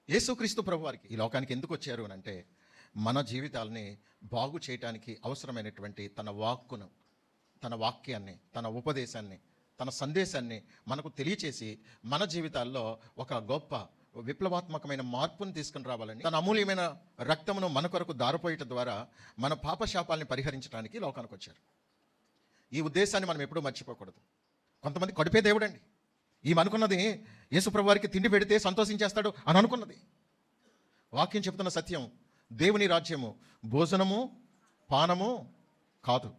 యేసుక్రీస్తు ప్రభువారికి ఈ లోకానికి ఎందుకు వచ్చారు అని అంటే, మన జీవితాలని బాగు చేయటానికి అవసరమైనటువంటి తన వాక్కును, తన వాక్యాన్ని, తన ఉపదేశాన్ని, తన సందేశాన్ని మనకు తెలియచేసి మన జీవితాల్లో ఒక గొప్ప విప్లవాత్మకమైన మార్పును తీసుకుని రావాలని తన అమూల్యమైన రక్తమును మన కొరకు దారిపోయటం ద్వారా మన పాపశాపాలని పరిహరించడానికి లోకానికి వచ్చారు. ఈ ఉద్దేశాన్ని మనం ఎప్పుడూ మర్చిపోకూడదు. కొంతమంది కడుపే దేవుడండి, ఈమె అనుకున్నది యేసుప్రభు వారికి తిండి పెడితే సంతోషించేస్తాడు అని అనుకున్నది. వాక్యం చెప్తున్న సత్యం, దేవుని రాజ్యము భోజనము పానము కాదు,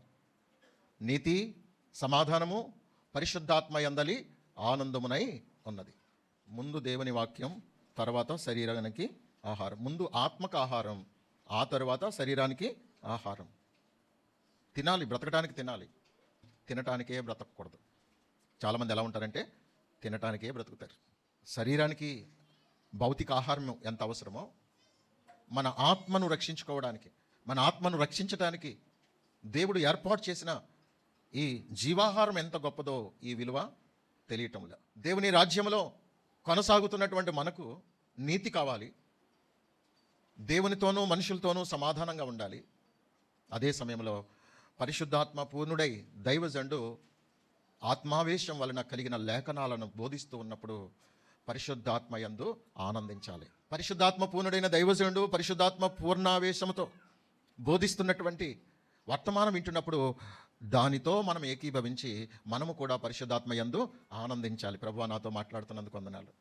నీతి సమాధానము పరిశుద్ధాత్మ యందలి ఆనందమునై ఉన్నది. ముందు దేవుని వాక్యం, తర్వాత శరీరానికి ఆహారం. ముందు ఆత్మకు ఆహారం, ఆ తర్వాత శరీరానికి ఆహారం. తినాలి, బ్రతకడానికి తినాలి, తినటానికే బ్రతకూడదు. చాలామంది ఎలా ఉంటారంటే తినటానికే బ్రతుకుతారు. శరీరానికి భౌతిక ఆహారం ఎంత అవసరమో మన ఆత్మను రక్షించుకోవడానికి, మన ఆత్మను రక్షించడానికి దేవుడు ఏర్పాటు చేసిన ఈ జీవాహారం ఎంత గొప్పదో ఈ విలువ తెలియటంలా. దేవుని రాజ్యంలో కొనసాగుతున్నటువంటి మనకు నీతి కావాలి, దేవునితోనూ మనుషులతోనూ సమాధానంగా ఉండాలి. అదే సమయంలో పరిశుద్ధాత్మ పూర్ణుడై దైవజండు ఆత్మావేశం వలన కలిగిన లేఖనాలను బోధిస్తూ ఉన్నప్పుడు పరిశుద్ధాత్మ యందు ఆనందించాలి. పరిశుద్ధాత్మ పూర్ణుడైన దైవజనుడు పరిశుద్ధాత్మ పూర్ణావేశంతో బోధిస్తున్నటువంటి వర్తమానం వింటున్నప్పుడు దానితో మనం ఏకీభవించి మనము కూడా పరిశుద్ధాత్మ యందు ఆనందించాలి. ప్రభువా, నాతో మాట్లాడుతున్నందుకు వందనాలు,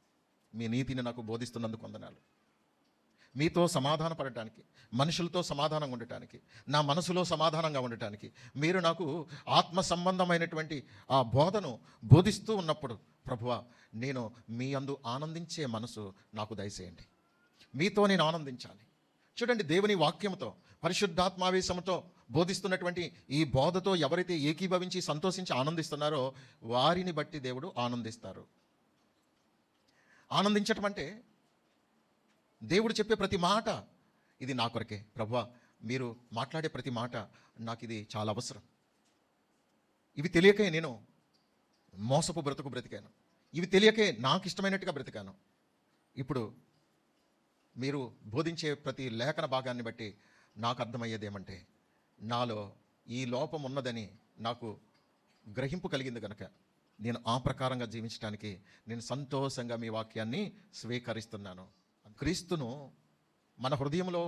మీ నీతిని నాకు బోధిస్తున్నందుకు వందనాలు. మీతో సమాధాన పడటానికి, మనుషులతో సమాధానంగా ఉండటానికి, నా మనసులో సమాధానంగా ఉండటానికి మీరు నాకు ఆత్మ సంబంధమైనటువంటి ఆ బోధను బోధిస్తూ ఉన్నప్పుడు ప్రభువా, నేను మీ యందు ఆనందించే మనసు నాకు దయచేయండి. మీతో నేను ఆనందించాలి. చూడండి, దేవుని వాక్యంతో పరిశుద్ధాత్మావేశంతో బోధిస్తున్నటువంటి ఈ బోధతో ఎవరైతే ఏకీభవించి సంతోషించి ఆనందిస్తున్నారో వారిని బట్టి దేవుడు ఆనందిస్తారు. ఆనందించటం అంటే దేవుడు చెప్పే ప్రతి మాట ఇది నా కొరకే ప్రభువా, మీరు మాట్లాడే ప్రతి మాట నాకు ఇది చాలా అవసరం. ఇవి తెలియకే నేను మోసపు బ్రతుకు బ్రతికాను, ఇవి తెలియకే నాకు ఇష్టమైనట్టుగా బ్రతికాను. ఇప్పుడు మీరు బోధించే ప్రతి లేఖన భాగాన్ని బట్టి నాకు అర్థమయ్యేది ఏమంటే, నాలో ఈ లోపం ఉన్నదని నాకు గ్రహింపు కలిగింది కనుక నేను ఆ ప్రకారంగా జీవించడానికి నేను సంతోషంగా మీ వాక్యాన్ని స్వీకరిస్తున్నాను. క్రీస్తును మన హృదయంలో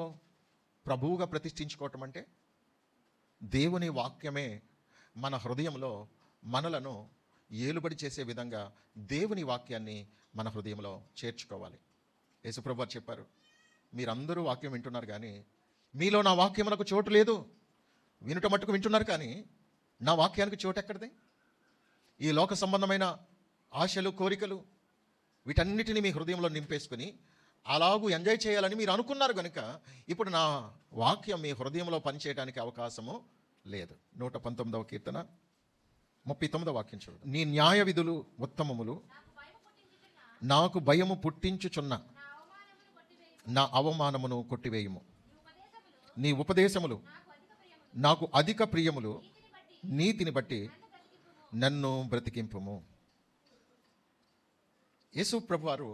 ప్రభువుగా ప్రతిష్ఠించుకోవటం అంటే దేవుని వాక్యమే మన హృదయంలో మనలను ఏలుబడి చేసే విధంగా దేవుని వాక్యాన్ని మన హృదయంలో చేర్చుకోవాలి. యేసుప్రభు వారు చెప్పారు, మీరందరూ వాక్యం వింటున్నారు కానీ మీలో నా వాక్యమునకు చోటు లేదు. వినుట మట్టుకు వింటున్నారు కానీ నా వాక్యానికి చోటు ఎక్కడిది? ఈ లోక సంబంధమైన ఆశలు, కోరికలు వీటన్నిటిని మీ హృదయంలో నింపేసుకుని అలాగూ ఎంజాయ్ చేయాలని మీరు అనుకున్నారు కనుక ఇప్పుడు నా వాక్యం మీ హృదయంలో పనిచేయడానికి అవకాశము లేదు. 119వ కీర్తన 39వ వాక్యం చూడు. నీ న్యాయ విధులు ఉత్తమములు, నాకు భయము పుట్టించుచున్న నా అవమానమును కొట్టివేయుము. నీ ఉపదేశములు నాకు అధిక ప్రియములు, నీతిని బట్టి నన్ను బ్రతికింపుము. యేసు ప్రభువారు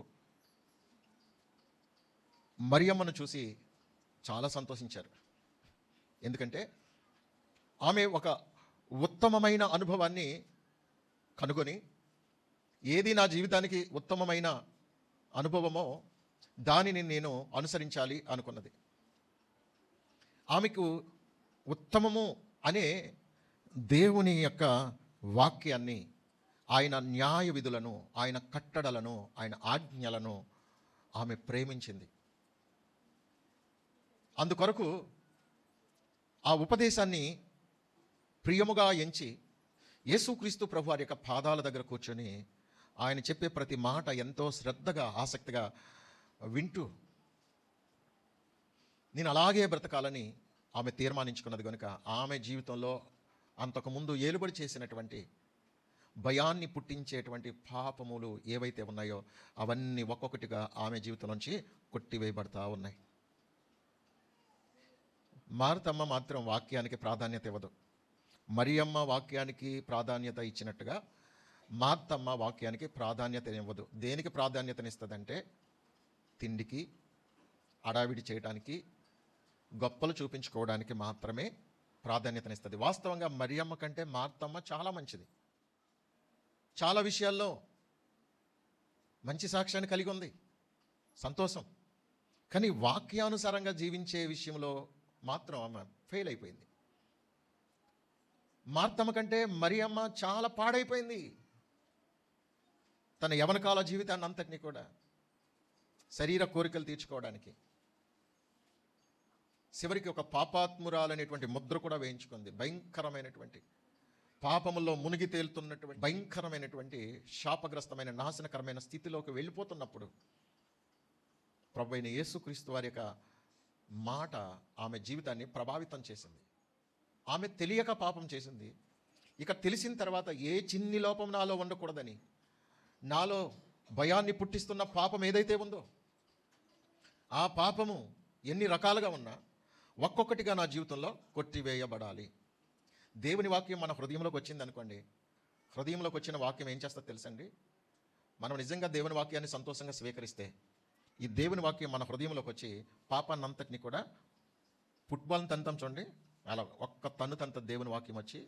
మరియమ్మను చూసి చాలా సంతోషించారు. ఎందుకంటే ఆమె ఒక ఉత్తమమైన అనుభవాన్ని కనుగొని ఏది నా జీవితానికి ఉత్తమమైన అనుభవమో దానిని నేను అనుసరించాలి అనుకున్నది. ఆమెకు ఉత్తమము అనే దేవుని యొక్క వాక్యాన్ని, ఆయన న్యాయ విధులను, ఆయన కట్టడలను, ఆయన ఆజ్ఞలను ఆమె ప్రేమించింది. అందుకొరకు ఆ ఉపదేశాన్ని ప్రియముగా ఎంచి యేసుక్రీస్తు ప్రభు వారి యొక్క పాదాల దగ్గర కూర్చొని ఆయన చెప్పే ప్రతి మాట ఎంతో శ్రద్ధగా, ఆసక్తిగా వింటూ నేను అలాగే బ్రతకాలని ఆమె తీర్మానించుకున్నది కనుక ఆమె జీవితంలో అంతకుముందు ఏలుబడి చేసినటువంటి భయాన్ని పుట్టించేటువంటి పాపములు ఏవైతే ఉన్నాయో అవన్నీ ఒక్కొక్కటిగా ఆమె జీవితం నుంచి కొట్టివేయబడతా ఉన్నాయి. మార్తమ్మ మాత్రం వాక్యానికి ప్రాధాన్యత ఇవ్వదు. మరియమ్మ వాక్యానికి ప్రాధాన్యత ఇచ్చినట్టుగా మార్తమ్మ వాక్యానికి ప్రాధాన్యత ఇవ్వదు. దేనికి ప్రాధాన్యతనిస్తుందంటే తిండికి, హడావిడి చేయడానికి, గొప్పలు చూపించుకోవడానికి మాత్రమే ప్రాధాన్యతనిస్తుంది. వాస్తవంగా మరియమ్మ కంటే మార్తమ్మ చాలా మంచిది. చాలా విషయాల్లో మంచి సాక్ష్యాన్ని కలిగి ఉంది, సంతోషం. కానీ వాక్యానుసారంగా జీవించే విషయంలో మాత్రం ఆమె ఫెయిల్ అయిపోయింది. మార్తమ్మ కంటే మరియమ్మ చాలా పాడైపోయింది. తన యవనకాల జీవితాన్ని అంతటినీ కూడా శరీర కోరికలు తీర్చుకోవడానికి, చివరికి ఒక పాపాత్మురాలనేటువంటి ముద్ర కూడా వేయించుకుంది. భయంకరమైనటువంటి పాపముల్లో మునిగి తేలుతున్నటువంటి భయంకరమైనటువంటి శాపగ్రస్తమైన నాశనకరమైన స్థితిలోకి వెళ్ళిపోతున్నప్పుడు ప్రభు అయిన యేసుక్రీస్తు వారి యొక్క మాట ఆమె జీవితాన్ని ప్రభావితం చేసింది. ఆమె తెలియక పాపం చేసింది. ఇక తెలిసిన తర్వాత ఏ చిన్ని లోపం నాలో ఉండకూడదని, నాలో భయాన్ని పుట్టిస్తున్న పాపం ఏదైతే ఉందో ఆ పాపము ఎన్ని రకాలుగా ఉన్నా ఒక్కొక్కటిగా నా జీవితంలో కొట్టివేయబడాలి. దేవుని వాక్యం మన హృదయంలోకి వచ్చింది అనుకోండి, హృదయంలోకి వచ్చిన వాక్యం ఏం చేస్తుందో తెలుసండి? మనం నిజంగా దేవుని వాక్యాన్ని సంతోషంగా స్వీకరిస్తే ఈ దేవుని వాక్యం మన హృదయంలోకి వచ్చి పాపాన్ని అంతటిని కూడా ఫుట్బాల్ని తంతం చూడండి, అలా ఒక్క తంత దేవుని వాక్యం వచ్చి,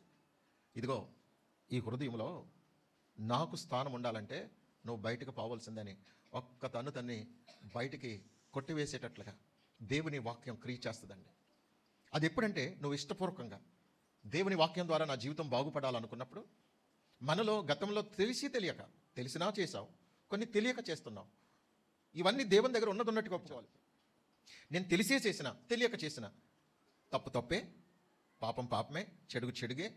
ఇదిగో ఈ హృదయంలో నాకు స్థానం ఉండాలంటే నువ్వు బయటకు పోవాల్సిందని ఒక్క తన్ని బయటికి కొట్టివేసేటట్లుగా దేవుని వాక్యం క్రియ చేస్తుందండి. అది ఎప్పుడంటే నువ్వు ఇష్టపూర్వకంగా దేవుని వాక్యం ద్వారా నా జీవితం బాగుపడాలనుకున్నప్పుడు, మనలో గతంలో తెలియక, తెలిసినా చేసావు, కొన్ని తెలియక చేస్తున్నావు. ఇవన్నీ దేవుని దగ్గర ఉన్నట్టుగా ఒప్పుకోవాలి. నేను తెలిసే చేసిన, తెలియక చేసిన తప్పు తప్పే, పాపం పాపమే, చెడుగే,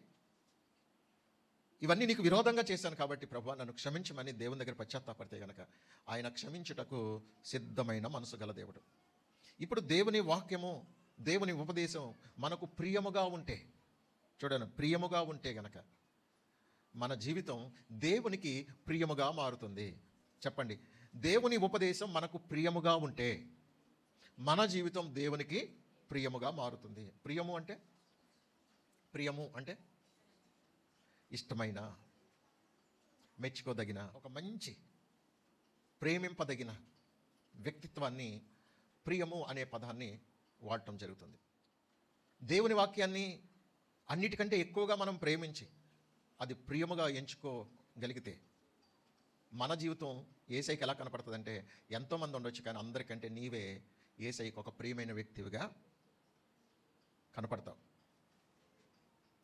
ఇవన్నీ నీకు విరోధంగా చేశాను కాబట్టి ప్రభువా నన్ను క్షమించమని దేవుని దగ్గర పశ్చాత్తాపడితే గనక ఆయన క్షమించుటకు సిద్ధమైన మనసు గల దేవుడు. ఇప్పుడు దేవుని వాక్యము, దేవుని ఉపదేశం మనకు ప్రియముగా ఉంటే, చూడండి, ప్రియముగా ఉంటే గనక మన జీవితం దేవునికి ప్రియముగా మారుతుంది. చెప్పండి, దేవుని ఉపదేశం మనకు ప్రియముగా ఉంటే మన జీవితం దేవునికి ప్రియముగా మారుతుంది. ప్రియము అంటే ఇష్టమైన, మెచ్చుకోదగిన, ఒక మంచి ప్రేమింపదగిన వ్యక్తిత్వాన్ని ప్రియము అనే పదాన్ని వాడటం జరుగుతుంది. దేవుని వాక్యాన్ని అన్నిటికంటే ఎక్కువగా మనం ప్రేమించి అది ప్రియముగా ఎంచుకోగలిగితే మన జీవితం యేసయ్యకి ఎలా కనపడుతుందంటే, ఎంతోమంది ఉండొచ్చు కానీ అందరికంటే నీవే యేసయ్యకి ఒక ప్రియమైన వ్యక్తివిగా కనపడతావు.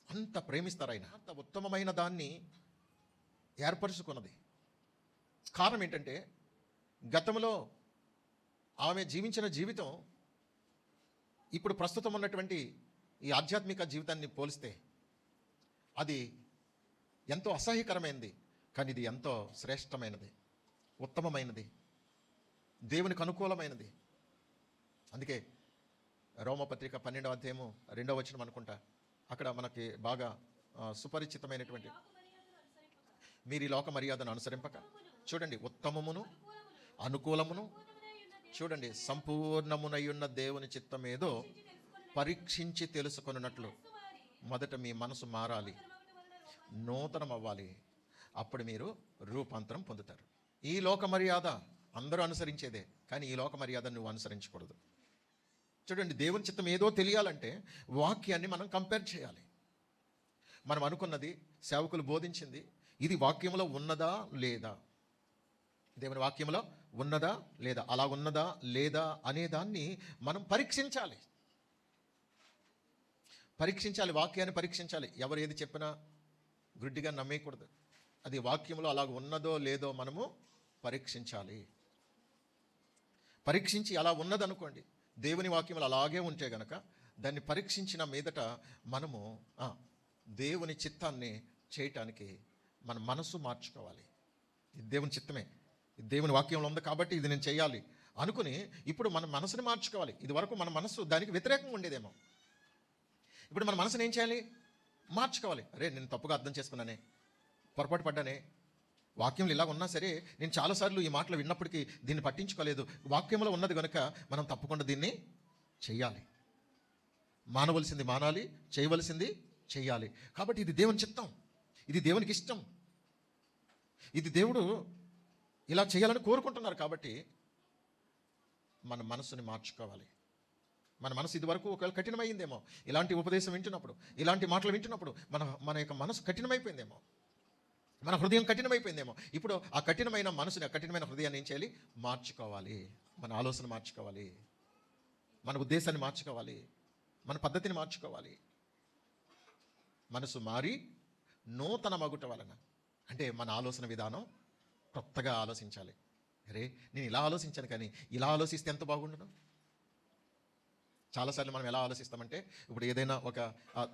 అంత ప్రేమిస్తారు ఆయన. అంత ఉత్తమమైన దాన్ని ఏర్పరుచుకున్నది. కారణం ఏంటంటే, గతంలో ఆమె జీవించిన జీవితం ఇప్పుడు ప్రస్తుతం ఉన్నటువంటి ఈ ఆధ్యాత్మిక జీవితాన్ని పోలిస్తే అది ఎంతో అసహ్యకరమైనది. కానీ ఇది ఎంతో శ్రేష్టమైనది, ఉత్తమమైనది, దేవునికి అనుకూలమైనది. అందుకే రోమపత్రిక 12వ అధ్యాయము 2వ వచనం అనుకుంటా, అక్కడ మనకి బాగా సుపరిచితమైనటువంటి, మీరు ఈ లోక మర్యాదను అనుసరింపక, చూడండి, ఉత్తమమును అనుకూలమును, చూడండి, సంపూర్ణమునయ్యున్న దేవుని చిత్తం ఏదో పరీక్షించి తెలుసుకొనున్నట్లు మొదట మీ మనసు మారాలి, నూతనం అవ్వాలి, అప్పుడు మీరు రూపాంతరం పొందుతారు. ఈ లోక మర్యాద అందరూ అనుసరించేదే, కానీ ఈ లోక మర్యాద నువ్వు అనుసరించకూడదు. చూడండి, దేవుని చిత్తం ఏదో తెలియాలంటే వాక్యాన్ని మనం కంపేర్ చేయాలి. మనం అనుకున్నది, సేవకులు బోధించింది, ఇది వాక్యంలో ఉన్నదా లేదా, దేవుని వాక్యంలో ఉన్నదా లేదా, అలా ఉన్నదా లేదా అనే దాన్ని మనం పరీక్షించాలి. వాక్యాన్ని పరీక్షించాలి. ఎవరు ఏది చెప్పినా గుడ్డిగా నమ్మేయకూడదు. అది వాక్యంలో అలాగ ఉన్నదో లేదో మనము పరీక్షించాలి. పరీక్షించి అలా ఉన్నదనుకోండి, దేవుని వాక్యంలో అలాగే ఉంటే గనక దాన్ని పరీక్షించిన మీదట మనము దేవుని చిత్తాన్ని చేయటానికి మన మనసు మార్చుకోవాలి. ఇది దేవుని చిత్తమే, ఇది దేవుని వాక్యంలో ఉంది కాబట్టి ఇది నేను చేయాలి అనుకుని ఇప్పుడు మన మనసుని మార్చుకోవాలి. ఇది వరకు మన మనసు దానికి వ్యతిరేకంగా ఉండేదేమో, ఇప్పుడు మన మనసుని ఏం చేయాలి? మార్చుకోవాలి. అరే, నేను తప్పుగా అర్థం చేసుకున్నానే, పొరపాటు పడ్డానే, వాక్యంలో ఇలా ఉన్నా సరే నేను చాలాసార్లు ఈ మాటలు విన్నప్పటికీ దీన్ని పట్టించుకోలేదు, వాక్యంలో ఉన్నది కనుక మనం తప్పకుండా దీన్ని చెయ్యాలి. మానవలసింది మానాలి, చేయవలసింది చెయ్యాలి. కాబట్టి ఇది దేవుని చిత్తం, ఇది దేవునికి ఇష్టం, ఇది దేవుడు ఇలా చేయాలని కోరుకుంటున్నారు. కాబట్టి మన మనసుని మార్చుకోవాలి. మన మనసు ఇదివరకు ఒకవేళ కఠినమైందేమో, ఇలాంటి ఉపదేశం వింటున్నప్పుడు, ఇలాంటి మాటలు వింటున్నప్పుడు మన యొక్క మనసు కఠినమైపోయిందేమో, మన హృదయం కఠినమైపోయిందేమో. ఇప్పుడు ఆ కఠినమైన మనసుని, ఆ కఠినమైన హృదయాన్ని ఏం చేయాలి? మార్చుకోవాలి. మన ఆలోచన మార్చుకోవాలి, మన ఉద్దేశాన్ని మార్చుకోవాలి, మన పద్ధతిని మార్చుకోవాలి. మనసు మారి నూతన మగుట వలన, అంటే మన ఆలోచన విధానం కొత్తగా ఆలోచించాలి. అరే, నేను ఇలా ఆలోచించాను, కానీ ఇలా ఆలోచిస్తే ఎంత బాగుండును. చాలాసార్లు మనం ఎలా ఆలోచిస్తామంటే, ఇప్పుడు ఏదైనా ఒక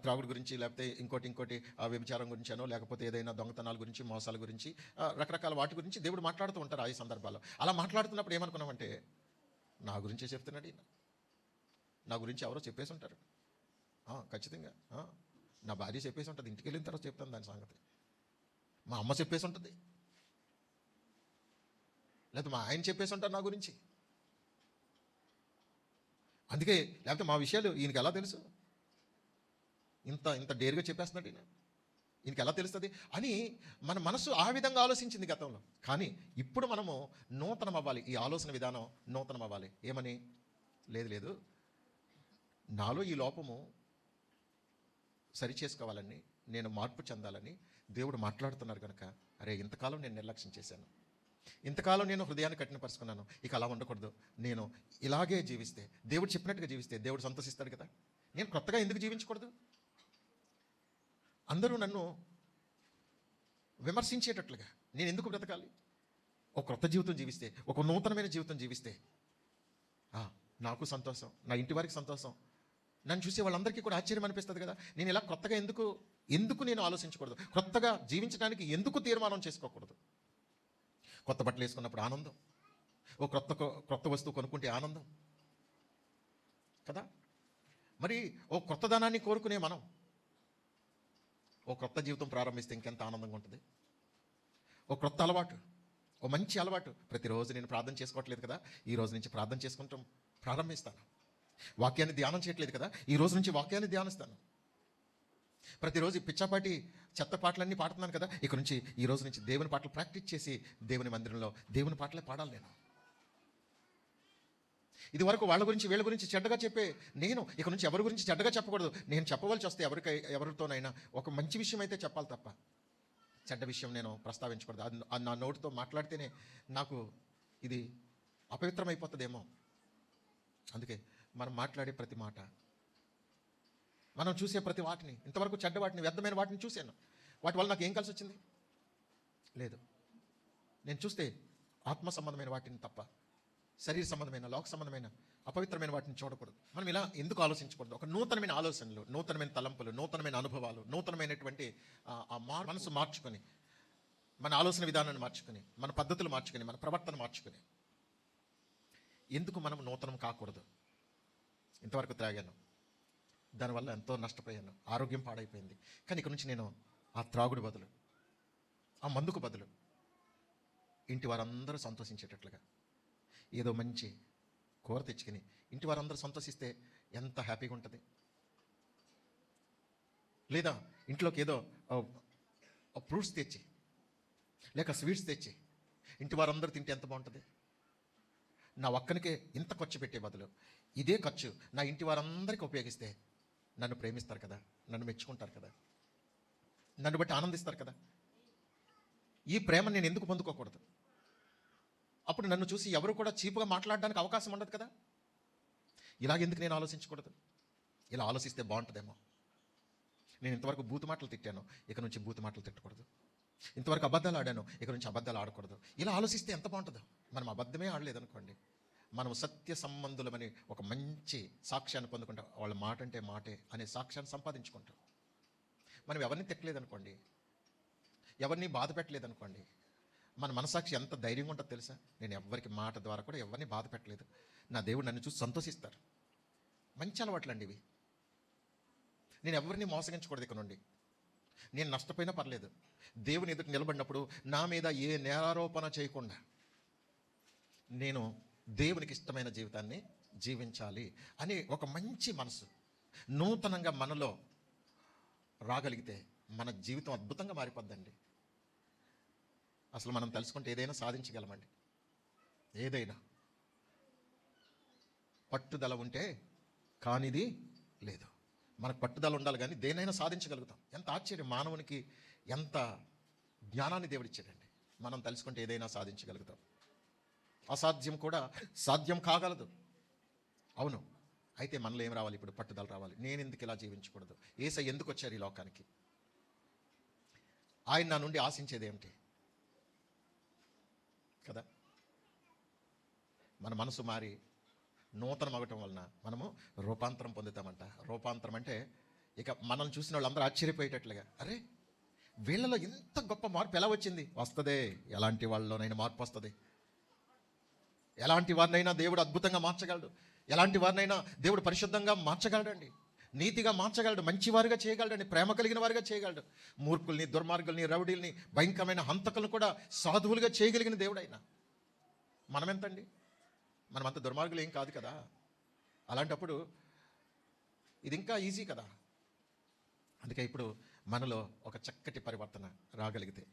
త్రాగుడు గురించి, లేకపోతే ఇంకోటి వ్యభిచారం గురించానో, లేకపోతే ఏదైనా దొంగతనాల గురించి, మోసాల గురించి, రకరకాల వాటి గురించి దేవుడు మాట్లాడుతూ ఉంటారు. ఆ సందర్భాల్లో అలా మాట్లాడుతున్నప్పుడు ఏమనుకున్నామంటే, నా గురించే చెప్తున్నాడు ఈయన, నా గురించి ఎవరో చెప్పేసి ఉంటారు. ఖచ్చితంగా నా భార్య చెప్పేసి ఉంటుంది, ఇంటికి వెళ్ళిన తర్వాత చెప్తాను దాని సంగతి. మా అమ్మ చెప్పేసి ఉంటుంది, లేకపోతే మా ఆయన చెప్పేసి ఉంటారు నా గురించి. అందుకే, లేకపోతే మా విషయాలు ఈయనకి ఎలా తెలుసు, ఇంత ఇంత డేర్గా చెప్పేస్తున్నాడు ఈయనకి ఎలా తెలుస్తుంది అని మన మనసు ఆ విధంగా ఆలోచించింది గతంలో. కానీ ఇప్పుడు మనము నూతనం అవ్వాలి, ఈ ఆలోచన విధానం నూతనం అవ్వాలి. ఏమని? లేదు, నాలో ఈ లోపము సరి చేసుకోవాలని, నేను మార్పు చెందాలని దేవుడు మాట్లాడుతున్నారు కనుక, అరే ఇంతకాలం నేను నిర్లక్ష్యం చేశాను, ఇంతకాలం నేను హృదయాన్ని కఠినపరుచుకున్నాను, ఇక అలా ఉండకూడదు. నేను ఇలాగే జీవిస్తే, దేవుడు చెప్పినట్టుగా జీవిస్తే దేవుడు సంతోషిస్తాడు కదా. నేను కొత్తగా ఎందుకు జీవించకూడదు? అందరూ నన్ను విమర్శించేటట్లుగా నేను ఎందుకు బ్రతకాలి? ఒక క్రొత్త జీవితం జీవిస్తే, ఒక నూతనమైన జీవితం జీవిస్తే నాకు సంతోషం, నా ఇంటి వారికి సంతోషం, నన్ను చూసే వాళ్ళందరికీ కూడా ఆశ్చర్యం అనిపిస్తుంది కదా. నేను ఇలా కొత్తగా ఎందుకు నేను ఆలోచించకూడదు? కొత్తగా జీవించడానికి ఎందుకు తీర్మానం చేసుకోకూడదు? కొత్త బట్టలు వేసుకున్నప్పుడు ఆనందం, ఓ క్రొత్త వస్తువు కొనుక్కుంటే ఆనందం కదా. మరి ఓ క్రొత్తదనాన్ని కోరుకునే మనం ఓ క్రొత్త జీవితం ప్రారంభిస్తే ఇంకెంత ఆనందంగా ఉంటుంది. ఓ క్రొత్త అలవాటు, ఓ మంచి అలవాటు. ప్రతిరోజు నేను ప్రార్థన చేసుకోవట్లేదు కదా, ఈ రోజు నుంచి ప్రార్థన చేసుకుంటాం ప్రారంభిస్తాను. వాక్యాన్ని ధ్యానం చేయట్లేదు కదా, ఈ రోజు నుంచి వాక్యాన్ని ధ్యానిస్తాను. ప్రతిరోజు పిచ్చాపాటి చెత్త పాటలన్నీ పాడుతున్నాను కదా, ఇక నుంచి ఈ రోజు నుంచి దేవుని పాటలు ప్రాక్టీస్ చేసి దేవుని మందిరంలో దేవుని పాటలే పాడాలి నేను. ఇది వరకు వాళ్ళ గురించి వీళ్ళ గురించి చెడ్డగా చెప్పే నేను ఇక నుంచి ఎవరి గురించి చెడ్డగా చెప్పకూడదు. నేను చెప్పవలసి వస్తే ఎవరితోనైనా ఒక మంచి విషయం అయితే చెప్పాలి తప్ప చెడ్డ విషయం నేను ప్రస్తావించకూడదు. అది నా నోటితో మాట్లాడితేనే నాకు ఇది అపవిత్రమైపోతుందేమో. అందుకే మనం మాట్లాడే ప్రతి మాట, మనం చూసే ప్రతి వాటిని, ఇంతవరకు చెడ్డ వాటిని, వ్యర్థమైన వాటిని చూశాను, వాటి వల్ల నాకు ఏం కలిసి వచ్చింది? లేదు. నేను చూస్తే ఆత్మ సంబంధమైన వాటిని తప్ప శరీర సంబంధమైన, లోక సంబంధమైన, అపవిత్రమైన వాటిని చూడకూడదు. మనం ఇలా ఎందుకు ఆలోచించకూడదు? ఒక నూతనమైన ఆలోచనలు, నూతనమైన తలంపులు, నూతనమైన అనుభవాలు, నూతనమైనటువంటి మనసు మార్చుకొని, మన ఆలోచన విధానాన్ని మార్చుకొని, మన పద్ధతులు మార్చుకొని, మన ప్రవర్తన మార్చుకొని, ఎందుకు మనం నూతనం కాకూడదు? ఇంతవరకు త్రాగాను, దానివల్ల ఎంతో నష్టపోయాను, ఆరోగ్యం పాడైపోయింది. కానీ ఇక నుంచి నేను ఆ త్రాగుడు బదులు, ఆ మందుకు బదులు ఇంటి వారందరూ సంతోషించేటట్లుగా ఏదో మంచి కూర తెచ్చుకుని ఇంటి వారందరూ సంతోషిస్తే ఎంత హ్యాపీగా ఉంటుంది. లేదా ఇంట్లోకి ఏదో ఫ్రూట్స్ తెచ్చి, లేక స్వీట్స్ తెచ్చి ఇంటి వారందరూ తింటే ఎంత బాగుంటుంది. నా ఒక్కనికే ఇంత ఖర్చు పెట్టే బదులు ఇదే ఖర్చు నా ఇంటి వారందరికీ ఉపయోగిస్తే నన్ను ప్రేమిస్తారు కదా, నన్ను మెచ్చుకుంటారు కదా, నన్ను బట్టి ఆనందిస్తారు కదా. ఈ ప్రేమ నేను ఎందుకు పొందుకోకూడదు? అప్పుడు నన్ను చూసి ఎవరు కూడా చీపుగా మాట్లాడడానికి అవకాశం ఉండదు కదా. ఇలాగెందుకు నేను ఆలోచించకూడదు? ఇలా ఆలోచిస్తే బాగుంటుందేమో. నేను ఇంతవరకు బూతు మాటలు తిట్టాను, ఇక నుంచి బూతు మాటలు తిట్టకూడదు. ఇంతవరకు అబద్ధాలు ఆడాను, ఇక నుంచి అబద్ధాలు ఆడకూడదు. ఇలా ఆలోచిస్తే ఎంత బాగుంటుందో. మనం అబద్ధమే ఆడలేదనుకోండి, మనం సత్య సంబంధులమని ఒక మంచి సాక్ష్యాన్ని పొందుకుంటాం. వాళ్ళ మాట అంటే మాటే అనే సాక్ష్యాన్ని సంపాదించుకుంటాం. మనం ఎవరిని తిట్టలేదనుకోండి, ఎవరిని బాధ పెట్టలేదనుకోండి, మన మనసాక్షి ఎంత ధైర్యంగా ఉంటుందో తెలుసా? నేను ఎవరికి మాట ద్వారా కూడా ఎవరిని బాధ పెట్టలేదు, నా దేవుడు నన్ను చూసి సంతోషిస్తారు. మంచి అలవాట్లు అండి ఇవి. నేను ఎవరిని మోసగించకూడదు. ఇక నుండి నేను నష్టపోయినా పర్లేదు, దేవుని ఎదుటి నిలబడినప్పుడు నా మీద ఏ నేరారోపణ చేయకుండా నేను దేవునికి ఇష్టమైన జీవితాన్ని జీవించాలి అనే ఒక మంచి మనసు నూతనంగా మనలో రాగలిగితే మన జీవితం అద్భుతంగా మారిపోద్దండి. అసలు మనం తెలుసుకుంటే ఏదైనా సాధించగలమండి, ఏదైనా. పట్టుదల ఉంటే కానిది లేదు. మనకు పట్టుదల ఉండాలి, కానీ దేనైనా సాధించగలుగుతాం. ఎంత ఆశ్చర్యం! మానవునికి ఎంత జ్ఞానాన్ని దేవుడిచ్చాడండి. మనం తలుచుకుంటే ఏదైనా సాధించగలుగుతాం. అసాధ్యం కూడా సాధ్యం కాగలదు. అవును. అయితే మనలో ఏం రావాలి? ఇప్పుడు పట్టుదల రావాలి. నేను ఎందుకు ఇలా జీవించకూడదు? యేసయ్య ఎందుకు వచ్చారు ఈ లోకానికి? ఆయన నా నుండి ఆశించేది ఏమిటి కదా? మన మనసు మారి నూతనం అవ్వటం వలన మనము రూపాంతరం పొందుతామంట. రూపాంతరం అంటే ఇక మనల్ని చూసిన వాళ్ళందరూ ఆశ్చర్యపోయేటట్లుగా, అరే వీళ్ళలో ఇంత గొప్ప మార్పు ఎలా వచ్చింది? వస్తుందే. ఎలాంటి వాళ్ళలోనైనా మార్పు వస్తుంది. ఎలాంటి వారినైనా దేవుడు అద్భుతంగా మార్చగలడు. ఎలాంటి వారినైనా దేవుడు పరిశుద్ధంగా మార్చగలడండి. నీతిగా మార్చగలడు. మంచివారుగా చేయగలడండి. ప్రేమ కలిగిన వారుగా చేయగలడు. మూర్ఖుల్ని, దుర్మార్గుల్ని, రౌడీల్ని, భయంకరమైన హంతకులను కూడా సాధువులుగా చేయగలిగిన దేవుడు ఆయన. మనమెంతండి? మనమంత దుర్మార్గులు ఏం కాదు కదా. అలాంటప్పుడు ఇది ఇంకా ఈజీ కదా. అందుకే ఇప్పుడు మనలో ఒక చక్కటి పరివర్తన రాగలిగితే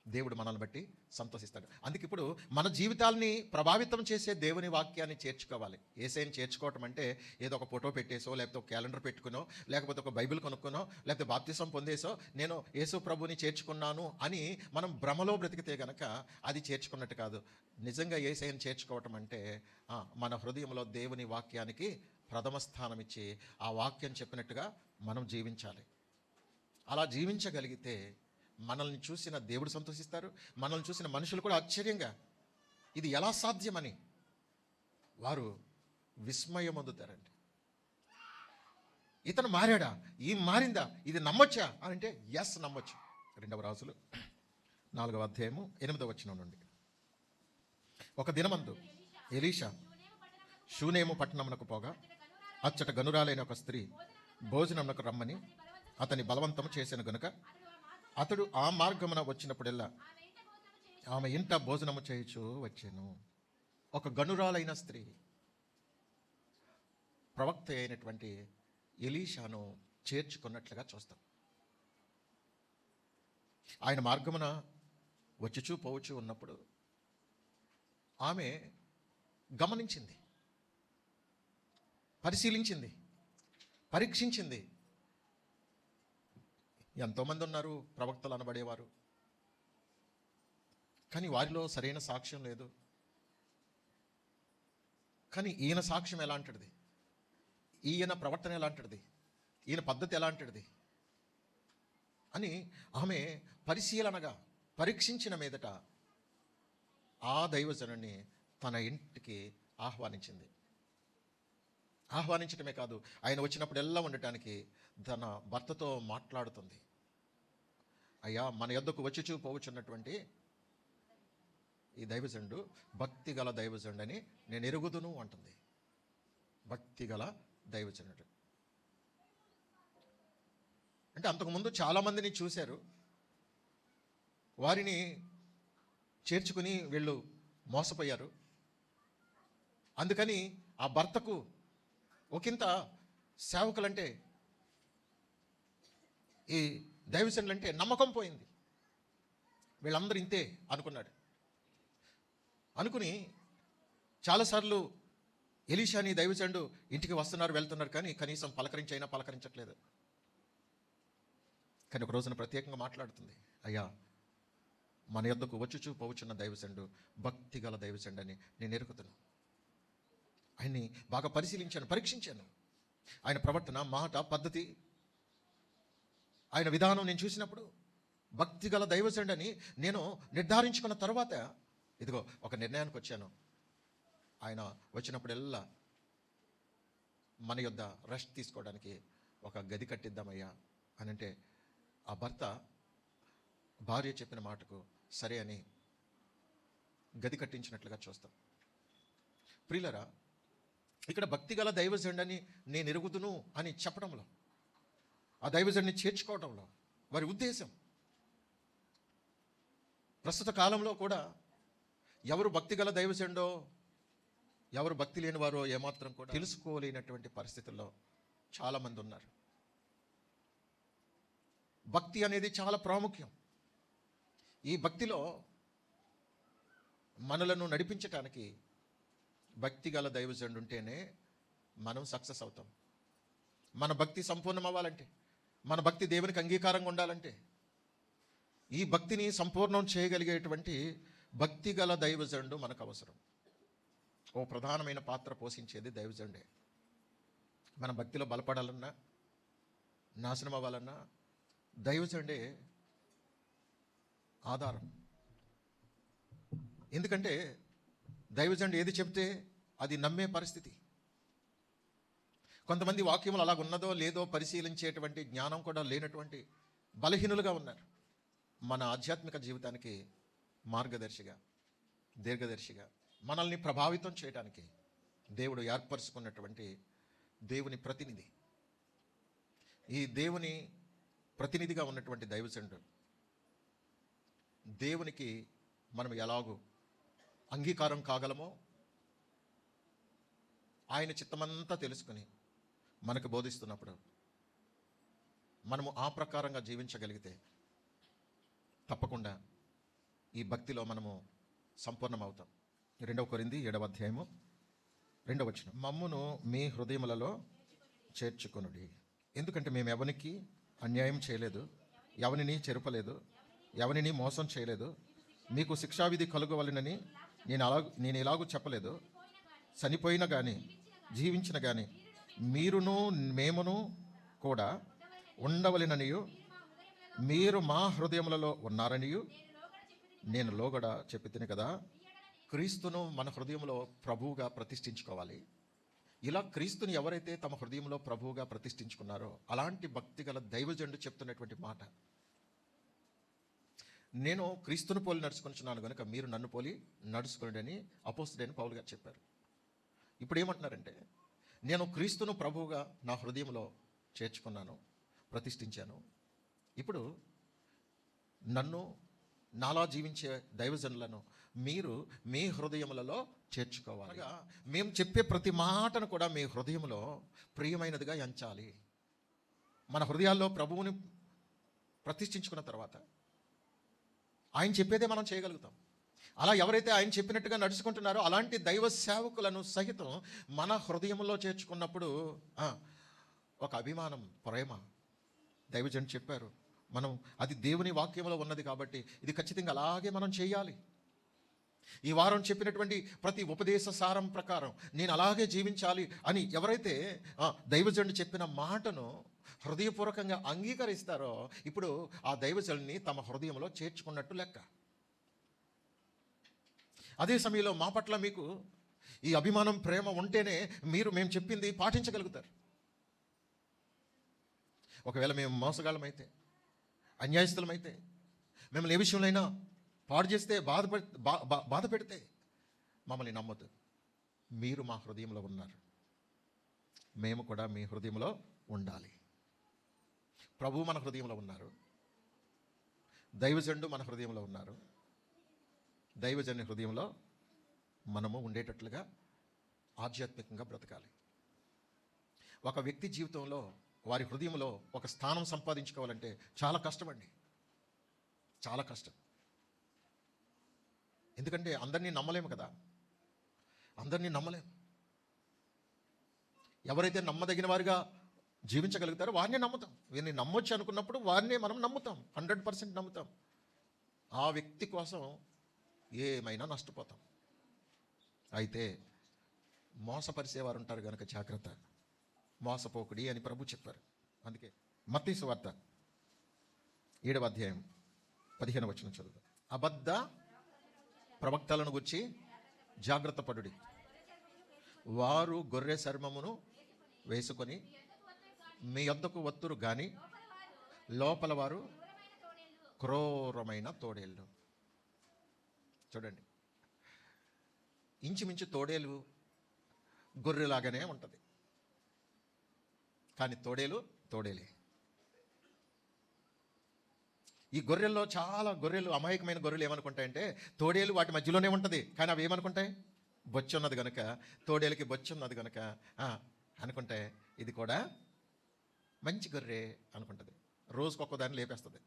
దేవుడు మనల్ని బట్టి సంతోషిస్తాడు. అందుకే ఇప్పుడు మన జీవితాల్ని ప్రభావితం చేసే దేవుని వాక్యాన్ని చేర్చుకోవాలి. యేసయ్యని చేర్చుకోవటం అంటే ఏదో ఒక ఫోటో పెట్టేసో, లేకపోతే ఒక క్యాలెండర్ పెట్టుకునో, లేకపోతే ఒక బైబిల్ కొనుక్కునో, లేకపోతే బాప్తిసం పొందేసో నేను యేసు ప్రభుని చేర్చుకున్నాను అని మనం భ్రమలో బ్రతికితే గనక అది చేర్చుకున్నట్టు కాదు. నిజంగా యేసయ్యని చేర్చుకోవటం అంటే మన హృదయంలో దేవుని వాక్యానికి ప్రథమ స్థానం ఇచ్చి ఆ వాక్యం చెప్పినట్టుగా మనం జీవించాలి. అలా జీవించగలిగితే మనల్ని చూసిన దేవుడు సంతోషిస్తారు. మనల్ని చూసిన మనుషులు కూడా ఆశ్చర్యంగా ఇది ఎలా సాధ్యమని వారు విస్మయం పొందుతారండి. ఇతను మారాడా? ఈ మారిందా? ఇది నమ్మొచ్చా అని అంటే ఎస్, నమ్మొచ్చు. 2వ రాజులు 4వ అధ్యాయము 8వ వచనం నుండి. ఒక దినమందు ఎలీషా షూనేము పట్టణమునకు పోగా అచ్చట గనురాలైన ఒక స్త్రీ భోజనమునకు రమ్మని అతని బలవంతము చేసిన గనుక అతడు ఆ మార్గమున వచ్చినప్పుడెల్లా ఆమె ఇంట భోజనము చేయుచు వచ్చాను. ఒక గనురాలైన స్త్రీ ప్రవక్త అయినటువంటి ఎలీషాను చేర్చుకున్నట్లుగా చూస్తాం. ఆయన మార్గమున వచ్చుచూ పోవచ్చు ఉన్నప్పుడు ఆమె గమనించింది, పరిశీలించింది, పరీక్షించింది. ఎంతోమంది ఉన్నారు ప్రవక్తలు అనబడేవారు, కానీ వారిలో సరైన సాక్ష్యం లేదు. కానీ ఈయన సాక్ష్యం ఎలాంటిది? ఈయన ప్రవర్తన ఎలాంటిది? ఈయన పద్ధతి ఎలాంటిది అని ఆమె పరిశీలనగా పరీక్షించిన మీదట ఆ దైవజనుని తన ఇంటికి ఆహ్వానించింది. ఆహ్వానించడమే కాదు, ఆయన వచ్చినప్పుడు ఎలా ఉండటానికి తన భర్తతో మాట్లాడుతుంది. అయ్యా, మన యొద్దకు వచ్చి పోవచ్చున్నటువంటి ఈ దైవజనుడు భక్తి గల దైవజనుడు అని నేను ఎరుగుదును అంటుంది. భక్తి గల దైవజనుడు అంటే అంతకుముందు చాలామందిని చూశారు, వారిని చేర్చుకుని వీళ్ళు మోసపోయారు. అందుకని ఆ భర్తకు ఒకంత సేవకులంటే, ఈ దైవజనులంటే నమ్మకం పోయింది. వీళ్ళందరూ ఇంతే అనుకున్నాడు. అనుకుని చాలాసార్లు ఎలీషాని దైవజనుడు ఇంటికి వస్తున్నారు, వెళ్తున్నారు, కానీ కనీసం పలకరించైనా పలకరించట్లేదు. కానీ ఒక రోజున ప్రత్యేకంగా మాట్లాడుతుంది, అయ్యా, మన యొద్దకు వచ్చుచూ పోవచ్చున్న దైవజనుడు భక్తి గల దైవజనుడు అని నేను ఎరుగుతున్నాను. ఆయన్ని బాగా పరిశీలించాను, పరీక్షించాను. ఆయన ప్రవర్తన, మాట, పద్ధతి, ఆయన విధానం నేను చూసినప్పుడు భక్తి గల దైవజనుడని నేను నిర్ధారించుకున్న తర్వాత ఇదిగో ఒక నిర్ణయానికి వచ్చాను. ఆయన వచ్చినప్పుడల్లా మన యొద్ద రెస్ట్ తీసుకోవడానికి ఒక గది కట్టిద్దామయ్యా అని అంటే ఆ భర్త భార్య చెప్పిన మాటకు సరే అని గది కట్టించినట్లుగా చూస్తాం. ప్రియులరా, ఇక్కడ భక్తి గల దైవజనుడని నేను ఎరుగుదును అని చెప్పడంలో, ఆ దైవజనుడిని చేర్చుకోవడంలో వారి ఉద్దేశం, ప్రస్తుత కాలంలో కూడా ఎవరు భక్తి గల దైవజనుడో ఎవరు భక్తి లేని వారో ఏమాత్రం కూడా తెలుసుకోలేనటువంటి పరిస్థితుల్లో చాలామంది ఉన్నారు. భక్తి అనేది చాలా ప్రాముఖ్యం. ఈ భక్తిలో మనలను నడిపించటానికి భక్తి గల దైవజనుడు ఉంటేనే మనం సక్సెస్ అవుతాం. మన భక్తి సంపూర్ణం అవ్వాలంటే, మన భక్తి దేవునికి అంగీకారంగా ఉండాలంటే, ఈ భక్తిని సంపూర్ణం చేయగలిగేటువంటి భక్తి గల దైవజనుడు మనకు అవసరం. ఓ ప్రధానమైన పాత్ర పోషించేది దైవజనుడే. మన భక్తిలో బలపడాలన్నా, నాశనం అవ్వాలన్నా దైవజనుడే ఆధారం. ఎందుకంటే దైవజనుడు ఏది చెప్తే అది నమ్మే పరిస్థితి. కొంతమంది వాక్యములు అలాగున్నదో లేదో పరిశీలించేటువంటి జ్ఞానం కూడా లేనటువంటి బలహీనులుగా ఉన్నారు. మన ఆధ్యాత్మిక జీవితానికి మార్గదర్శిగా, దీర్ఘదర్శిగా, మనల్ని ప్రభావితం చేయడానికి దేవుడు ఏర్పరచుకున్నటువంటి దేవుని ప్రతినిధి. ఈ దేవుని ప్రతినిధిగా ఉన్నటువంటి దైవజనుడు దేవునికి మనం ఎలాగూ అంగీకారం కాగలమో ఆయన చిత్తమంతా తెలుసుకుని మనకు బోధిస్తున్నప్పుడు మనము ఆ ప్రకారంగా జీవించగలిగితే తప్పకుండా ఈ భక్తిలో మనము సంపూర్ణమవుతాం. 2 కొరింథీ 7వ అధ్యాయము 2వ వచనం, మమ్మును మీ హృదయములలో చేర్చుకొనుడి, ఎందుకంటే మేము ఎవనికి అన్యాయం చేయలేదు, ఎవరిని చెరపలేదు, ఎవరిని మోసం చేయలేదు. మీకు శిక్షావిధి కలుగవలెనని నేను ఎలాగూ చెప్పలేదు. చనిపోయిన కానీ జీవించిన కానీ మీరును మేమును కూడా ఉండవలెననియు మీరు మా హృదయములలో ఉన్నారనియు నేను లోగడ చెప్పితిని కదా. క్రీస్తును మన హృదయంలో ప్రభువుగా ప్రతిష్ఠించుకోవాలి. ఇలా క్రీస్తుని ఎవరైతే తమ హృదయంలో ప్రభువుగా ప్రతిష్ఠించుకున్నారో అలాంటి భక్తి గల దైవజనుడు చెప్తున్నటువంటి మాట, నేను క్రీస్తును పోలి నడుచుకొనిచున్నాను కనుక మీరు నన్ను పోలి నడుచుకోండి అని అపోస్తలుడైన పౌలు గారు చెప్పారు. ఇప్పుడు ఏమంటున్నారంటే, నేను క్రీస్తును ప్రభువుగా నా హృదయంలో చేర్చుకున్నాను, ప్రతిష్ఠించాను. ఇప్పుడు నన్ను నాలా జీవించే దైవజనులను మీరు మీ హృదయములలో చేర్చుకోవాలి. మేము చెప్పే ప్రతి మాటను కూడా మీ హృదయంలో ప్రియమైనదిగా ఎంచాలి. మన హృదయాల్లో ప్రభువుని ప్రతిష్ఠించుకున్న తర్వాత ఆయన చెప్పేదే మనం చేయగలుగుతాం. అలా ఎవరైతే ఆయన చెప్పినట్టుగా నడుచుకుంటున్నారో అలాంటి దైవ సేవకులను సహితం మన హృదయంలో చేర్చుకున్నప్పుడు ఒక అభిమానం, ప్రేమ, దైవజనుడు చెప్పారు, మనం అది దేవుని వాక్యంలో ఉన్నది కాబట్టి ఇది ఖచ్చితంగా అలాగే మనం చేయాలి. ఈ వారం చెప్పినటువంటి ప్రతి ఉపదేశ సారం ప్రకారం నేను అలాగే జీవించాలి అని ఎవరైతే దైవజనుడు చెప్పిన మాటను హృదయపూర్వకంగా అంగీకరిస్తారో ఇప్పుడు ఆ దైవజనుడిని తమ హృదయంలో చేర్చుకున్నట్టు లెక్క. అదే సమయంలో మా పట్ల మీకు ఈ అభిమానం, ప్రేమ ఉంటేనే మేము చెప్పింది పాటించగలుగుతారు. ఒకవేళ మేము మోసగాళ్ళమైతే, అన్యాయస్తులమైతే, మిమ్మల్ని ఏ విషయంలో పాడు చేస్తే, బాధ పెడితే మమ్మల్ని నమ్మొద్దు. మీరు మా హృదయంలో ఉన్నారు, మేము కూడా మీ హృదయంలో ఉండాలి. ప్రభువు మన హృదయంలో ఉన్నారు, దైవజనుడు మన హృదయంలో ఉన్నారు. దైవజనుని హృదయంలో మనము ఉండేటట్లుగా ఆధ్యాత్మికంగా బ్రతకాలి. ఒక వ్యక్తి జీవితంలో వారి హృదయంలో ఒక స్థానం సంపాదించుకోవాలంటే చాలా కష్టమండి, చాలా కష్టం. ఎందుకంటే అందరినీ నమ్మలేము కదా, అందరినీ నమ్మలేము. ఎవరైతే నమ్మదగిన వారిగా జీవించగలుగుతారో వారిని నమ్ముతాం. వీరిని నమ్మొచ్చు అనుకున్నప్పుడు వారిని మనం నమ్ముతాం, 100% నమ్ముతాం. ఆ వ్యక్తి కోసం ఏమైనా నష్టపోతాం. అయితే మోసపరిచేవారు ఉంటారు కనుక జాగ్రత్త, మోసపోకుడి అని ప్రభు చెప్పారు. అందుకే మత్తయి సువార్త 7వ అధ్యాయం 15వ వచనం చదువు. అబద్ధ ప్రవక్తలను గురించి జాగ్రత్త పడుడి, వారు గొర్రె చర్మమును వేసుకొని మీ యొద్దకు వత్తురు గాని లోపల వారు క్రూరమైన తోడేళ్ళు. చూడండి, ఇంచుమించు తోడేలు గొర్రెలాగానే ఉంటుంది, కానీ తోడేలే. ఈ గొర్రెల్లో చాలా గొర్రెలు, అమాయకమైన గొర్రెలు ఏమనుకుంటాయంటే తోడేలు వాటి మధ్యలోనే ఉంటుంది, కానీ అవి ఏమనుకుంటాయి, బొచ్చు ఉన్నది కనుక, తోడేలకి బొచ్చు ఉన్నది కనుక అనుకుంటే ఇది కూడా మంచి గొర్రె అనుకుంటుంది. రోజుకొక్క దాన్ని లేపేస్తుంది.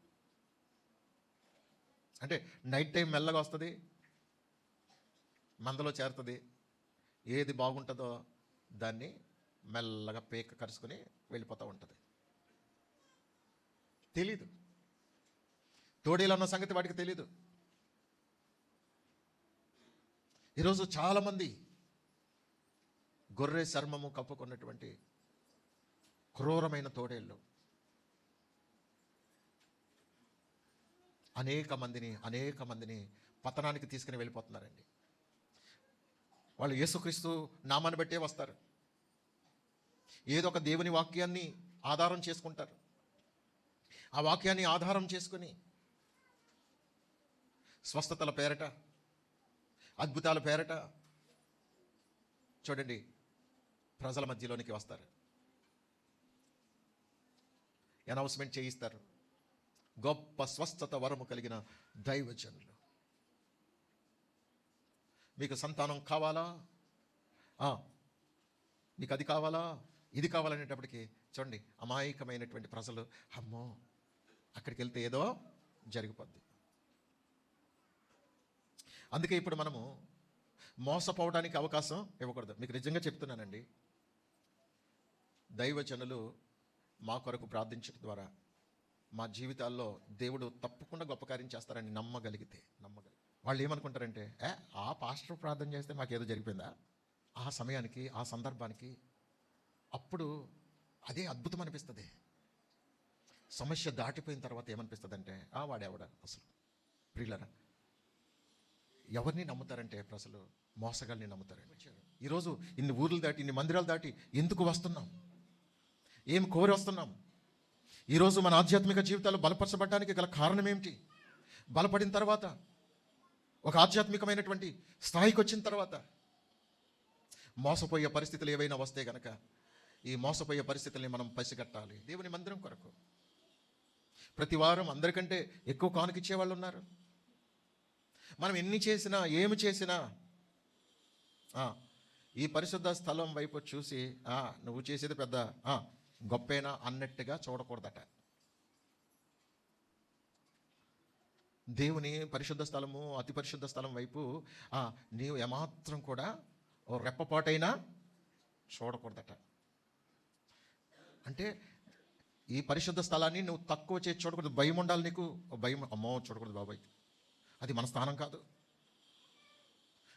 అంటే నైట్ టైం మెల్లగా వస్తుంది, మందలో చేరుతుంది, ఏది బాగుంటుందో దాన్ని మెల్లగా పేక కరుచుకొని వెళ్ళిపోతూ ఉంటుంది. తెలీదు, తోడేలు అన్న సంగతి వాటికి తెలీదు. ఈరోజు చాలామంది గొర్రె చర్మము కప్పుకున్నటువంటి క్రూరమైన తోడేళ్ళు అనేక మందిని పతనానికి తీసుకుని వెళ్ళిపోతున్నారండి. వాళ్ళు యేసుక్రీస్తు నామాన్ని బట్టే వస్తారు, ఏదో ఒక దేవుని వాక్యాన్ని ఆధారం చేసుకుంటారు. ఆ వాక్యాన్ని ఆధారం చేసుకుని స్వస్థతల పేరట, అద్భుతాల పేరట చూడండి ప్రజల మధ్యలోనికి వస్తారు, అనౌన్స్మెంట్ చేయిస్తారు. గొప్ప స్వస్థత వరము కలిగిన దైవజనులు. మీకు సంతానం కావాలా, మీకు అది కావాలా, ఇది కావాలనేటప్పటికీ చూడండి అమాయకమైనటువంటి ప్రజలు అమ్మో అక్కడికి వెళ్తే ఏదో జరిగిపోద్ది. అందుకే ఇప్పుడు మనము మోసపోవడానికి అవకాశం ఇవ్వకూడదు. మీకు నిజంగా చెప్తున్నానండి, దైవజనులు మా కొరకు ప్రార్థించడం ద్వారా మా జీవితాల్లో దేవుడు తప్పకుండా గొప్ప కార్యం చేస్తారని నమ్మగలిగితే వాళ్ళు ఏమనుకుంటారంటే, ఆ పాస్టర్ ప్రార్థన చేస్తే మాకేదో జరిగిపోయిందా, ఆ సమయానికి ఆ సందర్భానికి అప్పుడు అదే అద్భుతం అనిపిస్తుంది. సమస్య దాటిపోయిన తర్వాత ఏమనిపిస్తుంది అంటే వాడేవాడ అసలు. ప్రియులరా, ఎవరిని నమ్ముతారంటే ప్రజలు మోసగాల్ని నమ్ముతారండి. ఈరోజు ఇన్ని ఊర్లు దాటి ఇన్ని మందిరాలు దాటి ఎందుకు వస్తున్నాం, ఏం కోరి వస్తున్నాం? ఈరోజు మన ఆధ్యాత్మిక జీవితాలు బలపరచబడడానికి గల కారణం ఏమిటి? బలపడిన తర్వాత ఒక ఆధ్యాత్మికమైనటువంటి స్థాయికి వచ్చిన తర్వాత మోసపోయే పరిస్థితులు ఏవైనా వస్తే గనక ఈ మోసపోయే పరిస్థితుల్ని మనం పసిగట్టాలి. దేవుని మందిరం కొరకు ప్రతి వారం అందరికంటే ఎక్కువ కానుకిచ్చే వాళ్ళు ఉన్నారు. మనం ఎన్ని చేసినా ఏమి చేసినా ఈ పరిశుద్ధ స్థలం వైపు చూసి నువ్వు చేసేది పెద్ద గొప్పేనా అన్నట్టుగా చూడకూడదట. దేవుని పరిశుద్ధ స్థలము, అతి పరిశుద్ధ స్థలం వైపు నీవు ఏమాత్రం కూడా ఓ రెప్పపాటైనా చూడకూడదట. అంటే ఈ పరిశుద్ధ స్థలాన్ని నువ్వు తక్కువ చేసి చూడకూడదు. భయం ఉండాలి నీకు. భయం, అమ్మో చూడకూడదు బాబాయ్, అది మన స్థానం కాదు.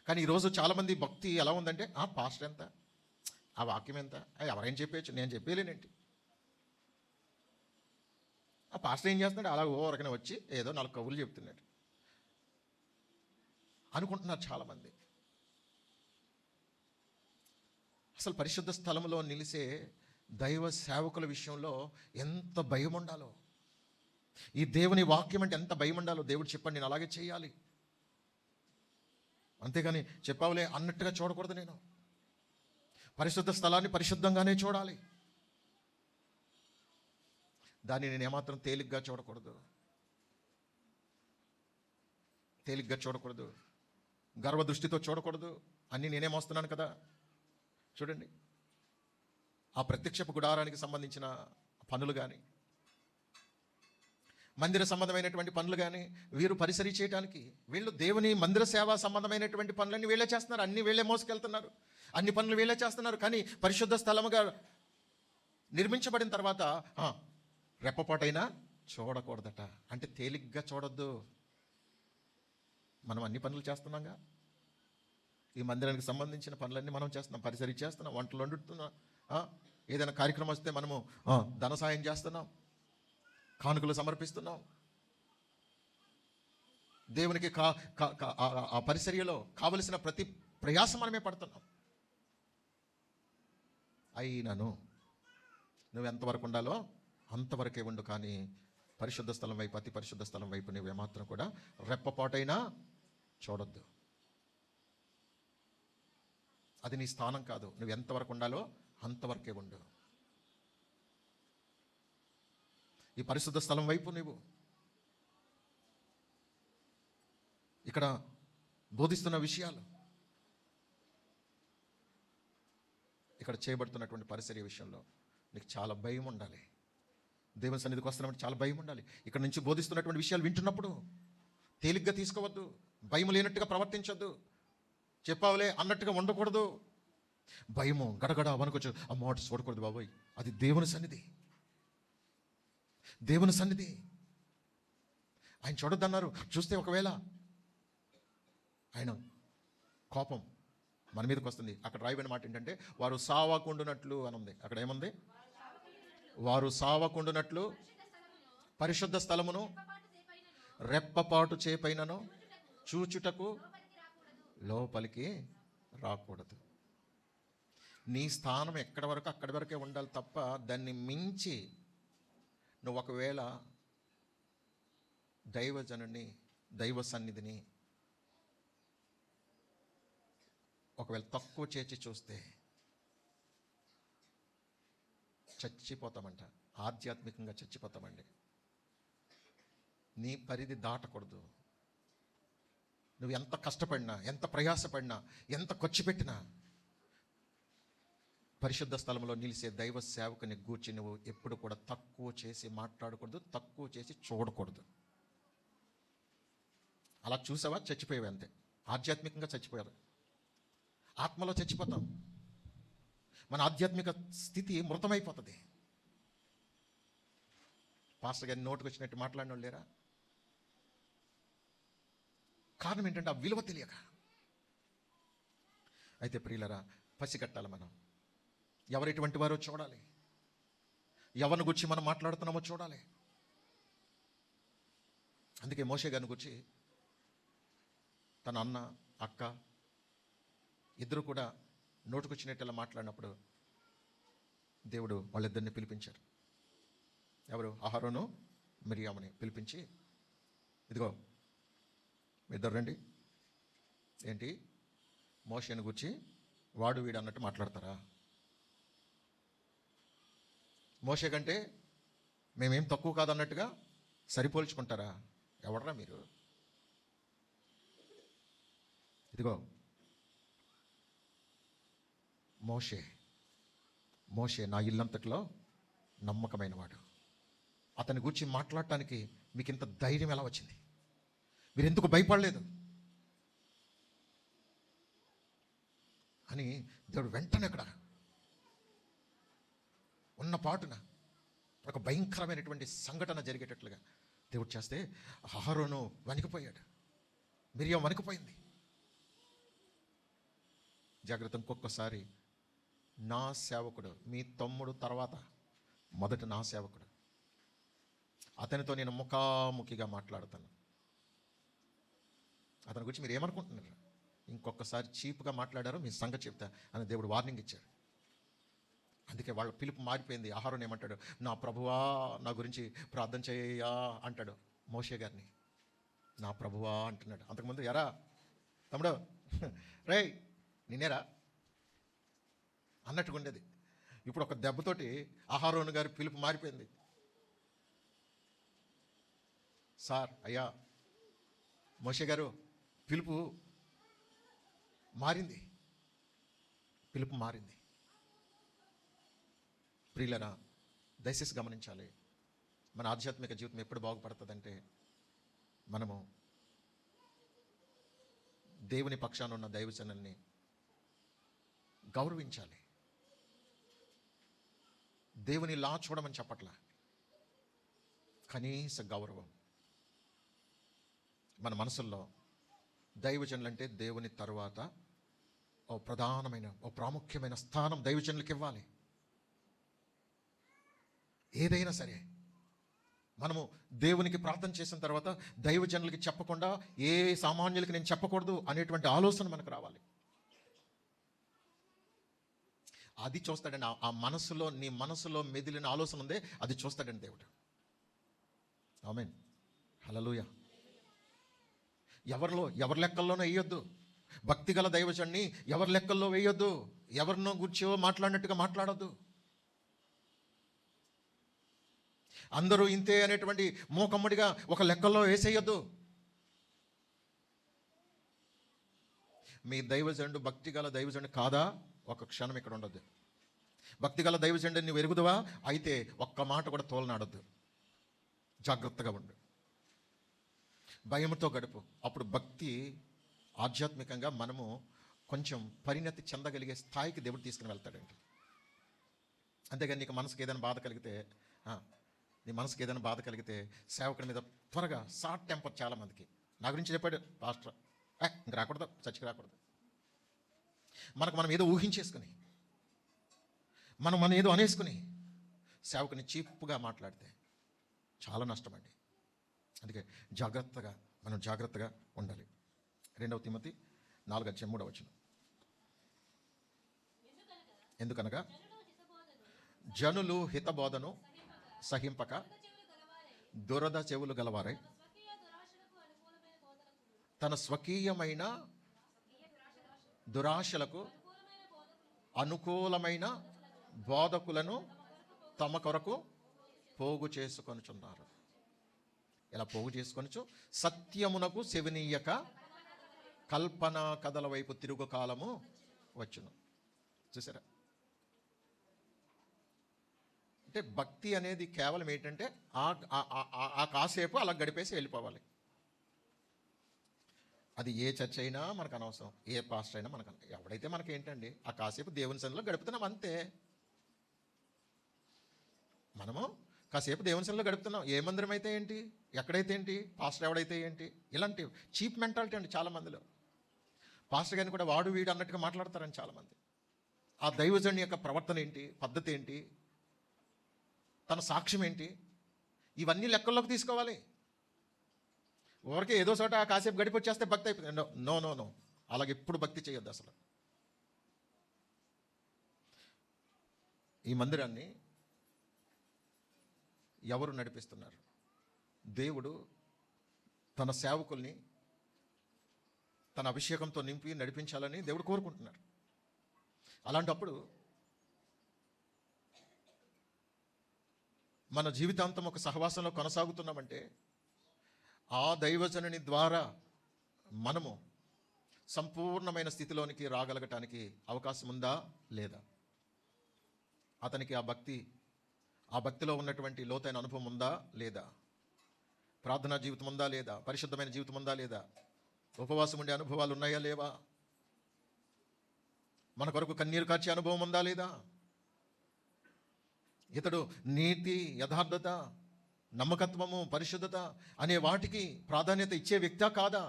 కానీ ఈరోజు చాలామంది భక్తి ఎలా ఉందంటే పాస్టర్ ఎంత, ఆ వాక్యం ఎంత, ఎవరైనా చెప్పేయచ్చు, నేను చెప్పేలేనేంటి. ఆ పాస్టర్ ఏం చేస్తున్నాడు, అలా ఓరకనే వచ్చి ఏదో 4 కబుర్లు చెప్తున్నాడు అనుకుంటున్నారు చాలామంది. అసలు పరిశుద్ధ స్థలంలో నిలిసే దైవ సేవకుల విషయంలో ఎంత భయం ఉండాలో, ఈ దేవుని వాక్యం అంటే ఎంత భయం ఉండాలో దేవుడు చెప్పండి, నేను అలాగే చేయాలి. అంతేగాని చెప్పావులే అన్నట్టుగా చూడకూడదు. నేను పరిశుద్ధ స్థలాన్ని పరిశుద్ధంగానే చూడాలి. దాన్ని నేను ఏమాత్రం తేలిగ్గా చూడకూడదు, గర్వదృష్టితో చూడకూడదు. అన్నీ నేనేమొస్తున్నాను కదా. చూడండి, ఆ ప్రత్యక్షపు గుడారానికి సంబంధించిన పనులు కానీ, మందిర సంబంధమైనటువంటి పనులు కానీ వీరు పరిసరి చేయడానికి, వీళ్ళు దేవుని మందిర సేవా సంబంధమైనటువంటి పనులన్నీ వీళ్ళే చేస్తున్నారు. అన్ని వీళ్ళే మోసుకెళ్తున్నారు, అన్ని పనులు వీళ్ళే చేస్తున్నారు. కానీ పరిశుద్ధ స్థలముగా నిర్మించబడిన తర్వాత రెప్పపాటైనా చూడకూడదట. అంటే తేలిగ్గా చూడొద్దు. మనం అన్ని పనులు చేస్తున్నాంగా, ఈ మందిరానికి సంబంధించిన పనులన్నీ మనం చేస్తున్నాం, పరిసరి చేస్తున్నాం, వంటలు వండుతున్నాం, ఏదైనా కార్యక్రమం వస్తే మనము ధన సాయం చేస్తున్నాం, కానుకలు సమర్పిస్తున్నాం. దేవునికి ఆ పరిసర్యలో కావలసిన ప్రతి ప్రయాసం మనమే పడుతున్నాం. అయినను నువ్వు ఎంతవరకు ఉండాలో అంతవరకే ఉండు. కానీ పరిశుద్ధ స్థలం వైపు, అతి పరిశుద్ధ స్థలం వైపు నువ్వు ఏమాత్రం కూడా రెప్పపాటైనా చూడొద్దు. అది నీ స్థానం కాదు. నువ్వు ఎంతవరకు ఉండాలో అంతవరకే ఉండు. ఈ పరిశుద్ధ స్థలం వైపు నువ్వు ఇక్కడ బోధిస్తున్న విషయాలు, ఇక్కడ చేయబడుతున్నటువంటి పరిసర విషయంలో నీకు చాలా భయం ఉండాలి. దేవుని సన్నిధికి వస్తున్నప్పుడు చాలా భయం ఉండాలి. ఇక్కడ నుంచి బోధిస్తున్నటువంటి విషయాలు వింటున్నప్పుడు తేలిగ్గా తీసుకోవద్దు, భయం లేనట్టుగా ప్రవర్తించొద్దు, చెప్పావులే అన్నట్టుగా ఉండకూడదు. భయము, గడగడ వణకొచ్చు, అమ్మో అటు చూడకూడదు బాబోయ్. అది దేవుని సన్నిధి, దేవుని సన్నిధి. ఆయన చూడొద్దన్నారు. చూస్తే ఒకవేళ ఆయన కోపం మన మీదకి వస్తుంది. అక్కడ రాయబడిన మాట ఏంటంటే వారు సావకుండునట్లు అని ఉంది. అక్కడ ఏముంది? వారు సావకుండునట్లు పరిశుద్ధ స్థలమును రెప్పపాటు చేపైనను చూచుటకు లోపలికి రాకూడదు. నీ స్థానం ఎక్కడి వరకు అక్కడి వరకే ఉండాలి తప్ప దాన్ని మించి నువ్వు ఒకవేళ దైవజనుని, దైవ సన్నిధిని ఒకవేళ తక్కువ చేసి చూస్తే చచ్చిపోతామంట. ఆధ్యాత్మికంగా చచ్చిపోతామండి. నీ పరిధి దాటకూడదు. నువ్వు ఎంత కష్టపడినా, ఎంత ప్రయాసపడినా, ఎంత ఖర్చు పెట్టినా పరిశుద్ధ స్థలంలో నిలిసే దైవ సేవకుని గూర్చి నువ్వు ఎప్పుడు కూడా తక్కువ చేసి మాట్లాడకూడదు, తక్కువ చేసి చూడకూడదు. అలా చూసావా, చచ్చిపోయావు అంతే. ఆధ్యాత్మికంగా చచ్చిపోయారు, ఆత్మలో చచ్చిపోతాం. మన ఆధ్యాత్మిక స్థితి మృతమైపోతుంది. పాస్టర్ గారి నోటుకు వచ్చినట్టు మాట్లాడిన వాళ్ళు లేరా? కారణం ఏంటంటే ఆ విలువ తెలియక. అయితే ప్రియులరా, పసిగట్టాలి మనం. ఎవరు ఎటువంటి వారో చూడాలి, ఎవరిని గురించి మనం మాట్లాడుతున్నామో చూడాలి. అందుకే మోషే గారిని గురించి తన అన్న, అక్క ఇద్దరు కూడా నోటుకొచ్చినట్టు ఇలా మాట్లాడినప్పుడు దేవుడు వాళ్ళిద్దరిని పిలిపించారు. ఎవరు? అహరోను, మిరియాముని పిలిపించి, ఇదిగో మీ ఇద్దరు రండి. ఏంటి, మోషేని గురించి వాడు వీడు అన్నట్టు మాట్లాడతారా? మోషే కంటే మేమేం తక్కువ కాదన్నట్టుగా సరిపోల్చుకుంటారా? ఎవడరా మీరు? ఇదిగో మోషే నా ఇల్లంతట్లో నమ్మకమైన వాడు. అతని గురించి మాట్లాడటానికి మీకు ఇంత ధైర్యం ఎలా వచ్చింది? మీరు ఎందుకు భయపడలేదు అని దేవుడు వెంటనే అక్కడ ఉన్న పాటున ఒక భయంకరమైనటువంటి సంఘటన జరిగేటట్లుగా దేవుడు చేస్తే అహరోను వణికిపోయాడు, మిరియం వణికిపోయింది. జాగ్రత్త, ఇంకొకసారి నా సేవకుడు, మీ తమ్ముడు తర్వాత మొదట నా సేవకుడు, అతనితో నేను ముఖాముఖిగా మాట్లాడతాను. అతని గురించి మీరు ఏమనుకుంటున్నారు? ఇంకొకసారి చీప్గా మాట్లాడారో మీ సంగతి చెప్తా అని దేవుడు వార్నింగ్ ఇచ్చాడు. అందుకే వాళ్ళ పిలుపు మారిపోయింది. అహరోను ఏమంటాడు? నా ప్రభువా నా గురించి ప్రార్థన చేయా అంటాడు. మోషే గారిని నా ప్రభువా అంటున్నాడు. అంతకుముందు ఎరా తమ్ముడు రే నిన్నేరా అన్నట్టుగా ఉండేది. ఇప్పుడు ఒక దెబ్బతోటి అహరోను గారి పిలుపు మారిపోయింది. సార్, అయ్యా, మోషే గారు, పిలుపు మారింది, పిలుపు మారింది. ప్రియులరా, దయచేసి గమనించాలి. మన ఆధ్యాత్మిక జీవితం ఎప్పుడు బాగుపడుతుందంటే మనము దేవుని పక్షాన ఉన్న దైవజనుల్ని గౌరవించాలి. దేవుని లా చూడమని చెప్పట్లా, కనీస గౌరవం. మన మనసుల్లో దైవజనులంటే దేవుని తరువాత ఓ ప్రధానమైన, ఓ ప్రాముఖ్యమైన స్థానం దైవజనులకు ఇవ్వాలి. ఏదైనా సరే మనము దేవునికి ప్రార్థన చేసిన తర్వాత దైవజనులకి చెప్పకుండా ఏ సామాన్యులకి నేను చెప్పకూడదు అనేటువంటి ఆలోచన మనకు రావాలి. అది చూస్తాడండి. ఆ మనసులో, నీ మనసులో మెదిలిన ఆలోచన ఉందే, అది చూస్తాడండి దేవుడు. ఆమేన్, హల్లెలూయా. ఎవరి లెక్కల్లోనూ వేయొద్దు. భక్తి గల దైవజన్ని ఎవరి లెక్కల్లో వేయొద్దు. ఎవరినో గుర్చో మాట్లాడినట్టుగా మాట్లాడొద్దు. అందరూ ఇంతే అనేటువంటి మూకమ్మడిగా ఒక లెక్కల్లో వేసేయొద్దు. మీ దైవజనుడు భక్తి గల దైవజనుడు కాదా? ఒక క్షణం ఇక్కడ ఉండొద్దు. భక్తి గల దైవజనుడు నువ్వు ఎరుగుదువా? అయితే ఒక్క మాట కూడా తోలనాడొద్దు. జాగ్రత్తగా ఉండు, భయంతో గడుపు. అప్పుడు భక్తి, ఆధ్యాత్మికంగా మనము కొంచెం పరిణతి చెందగలిగే స్థాయికి దేవుడు తీసుకుని వెళ్తాడండి. అంతేగాని నీకు మనసుకి ఏదైనా బాధ కలిగితే నీ మనసుకి ఏదైనా బాధ కలిగితే సేవకుడి మీద త్వరగా షార్ట్ టెంపర్ చాలామందికి. నా గురించి చెప్పాడు పాస్టర్, ఇంక రాకూడదు, చర్చికి రాకూడదు. మనం ఏదో ఊహించేసుకుని మనం ఏదో అనేసుకుని సేవకుని చీప్గా మాట్లాడితే చాలా నష్టం అండి. అందుకే మనం జాగ్రత్తగా ఉండాలి. 2 తిమోతి 4:3 ఎందుకనగా జనులు హితబోధను సహింపక దురద చెవులు గలవారై తన స్వకీయమైన దురాశలకు అనుకూలమైన బోధకులను తమ కొరకు పోగు చేసుకొనుచున్నారు. ఇలా పోగు చేసుకొనుచు సత్యమునకు సెవినీయక కల్పన కథల వైపు తిరుగు కాలము వచ్చును. చూసారా? అంటే భక్తి అనేది కేవలం ఏంటంటే ఆ కాసేపు అలా గడిపేసి వెళ్ళిపోవాలి. అది ఏ చర్చ్ అయినా మనకు అనవసరం, ఏ పాస్టర్ అయినా మనకు, ఎవడైతే మనకి ఏంటండి ఆ కాసేపు దేవుని సన్నిధిలో గడుపుతున్నాం అంతే. మనము కాసేపు దేవుని సన్నిధిలో గడుపుతున్నాం. ఏ మందిరం అయితే ఏంటి, ఎక్కడైతే ఏంటి, పాస్టర్ ఎవడైతే ఏంటి, ఇలాంటి చీప్ మెంటాలిటీ అండి చాలా మందిలో. పాస్టర్ గారిని కూడా వాడు వీడు అన్నట్టుగా మాట్లాడతారని చాలామంది. ఆ దైవజనుని యొక్క ప్రవర్తన ఏంటి, పద్ధతి ఏంటి, తన సాక్ష్యం ఏంటి, ఇవన్నీ లెక్కల్లోకి తీసుకోవాలి. ఊరికే ఏదో చోట కాసేపు గడిపి వచ్చేస్తే భక్తి అయిపోతుంది. నో నో నో, అలాగే ఎప్పుడు భక్తి చేయొద్దు అసలు. ఈ మందిరాన్ని ఎవరు నడిపిస్తున్నారు? దేవుడు తన సేవకుల్ని తన అభిషేకంతో నింపి నడిపించాలని దేవుడు కోరుకుంటున్నారు. అలాంటప్పుడు మన జీవితాంతం ఒక సహవాసంలో కొనసాగుతున్నామంటే ఆ దైవజనుని ద్వారా మనము సంపూర్ణమైన స్థితిలోనికి రాగలగటానికి అవకాశం ఉందా లేదా? అతనికి ఆ భక్తిలో ఉన్నటువంటి లోతైన అనుభవం ఉందా లేదా? ప్రార్థనా జీవితం ఉందా లేదా? పరిశుద్ధమైన జీవితం ఉందా లేదా? ఉపవాసం ఉండే అనుభవాలు ఉన్నాయా లేవా? మన కొరకు కన్నీరు కార్చే అనుభవం ఉందా లేదా? ఇతడు నీతి, యథార్థత, నమ్మకత్వము, పరిశుద్ధత అనే వాటికి ప్రాధాన్యత ఇచ్చే వ్యక్తా కాదా?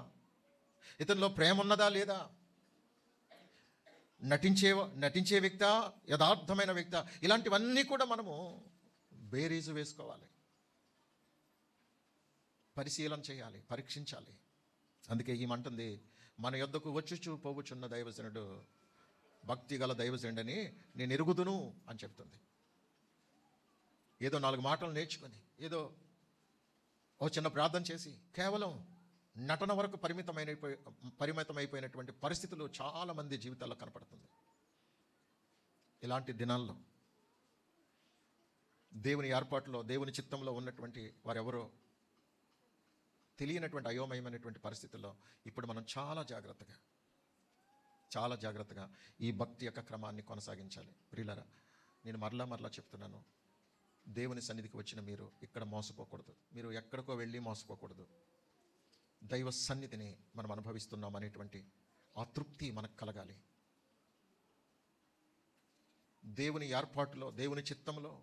ఇతనిలో ప్రేమ ఉన్నదా లేదా? నటించే వ్యక్తా, యథార్థమైన వ్యక్తా? ఇలాంటివన్నీ కూడా మనము బేరీజు వేసుకోవాలి, పరిశీలన చేయాలి, పరీక్షించాలి. అందుకే ఈమంటుంది, మన యొద్దకు వచ్చుచు పోవుచున్న దైవజనుడు భక్తి గల దైవజనుడని నేను ఎరుగుదును అని చెప్తుంది. ఏదో 4 మాటలు నేర్చుకొని, ఏదో ఓ చిన్న ప్రార్థన చేసి కేవలం నటన వరకు పరిమితమైపోయినటువంటి పరిస్థితులు చాలామంది జీవితాల్లో కనపడుతుంది. ఇలాంటి దినాల్లో దేవుని ఏర్పాటులో, దేవుని చిత్తంలో ఉన్నటువంటి వారెవరో తెలియనటువంటి అయోమయమైనటువంటి పరిస్థితుల్లో ఇప్పుడు మనం చాలా జాగ్రత్తగా ఈ భక్తి యొక్క క్రమాన్ని కొనసాగించాలి. ప్రియులారా, నేను మరలా చెప్తున్నాను, దేవుని సన్నిధికి వచ్చిన మీరు ఇక్కడ మోసపోకూడదు, మీరు ఎక్కడికో వెళ్ళి మోసపోకూడదు. దైవ సన్నిధిని మనం అనుభవిస్తున్నాం అనేటువంటి ఆ తృప్తి మనకు కలగాలి. దేవుని ఏర్పాటులో, దేవుని చిత్తంలో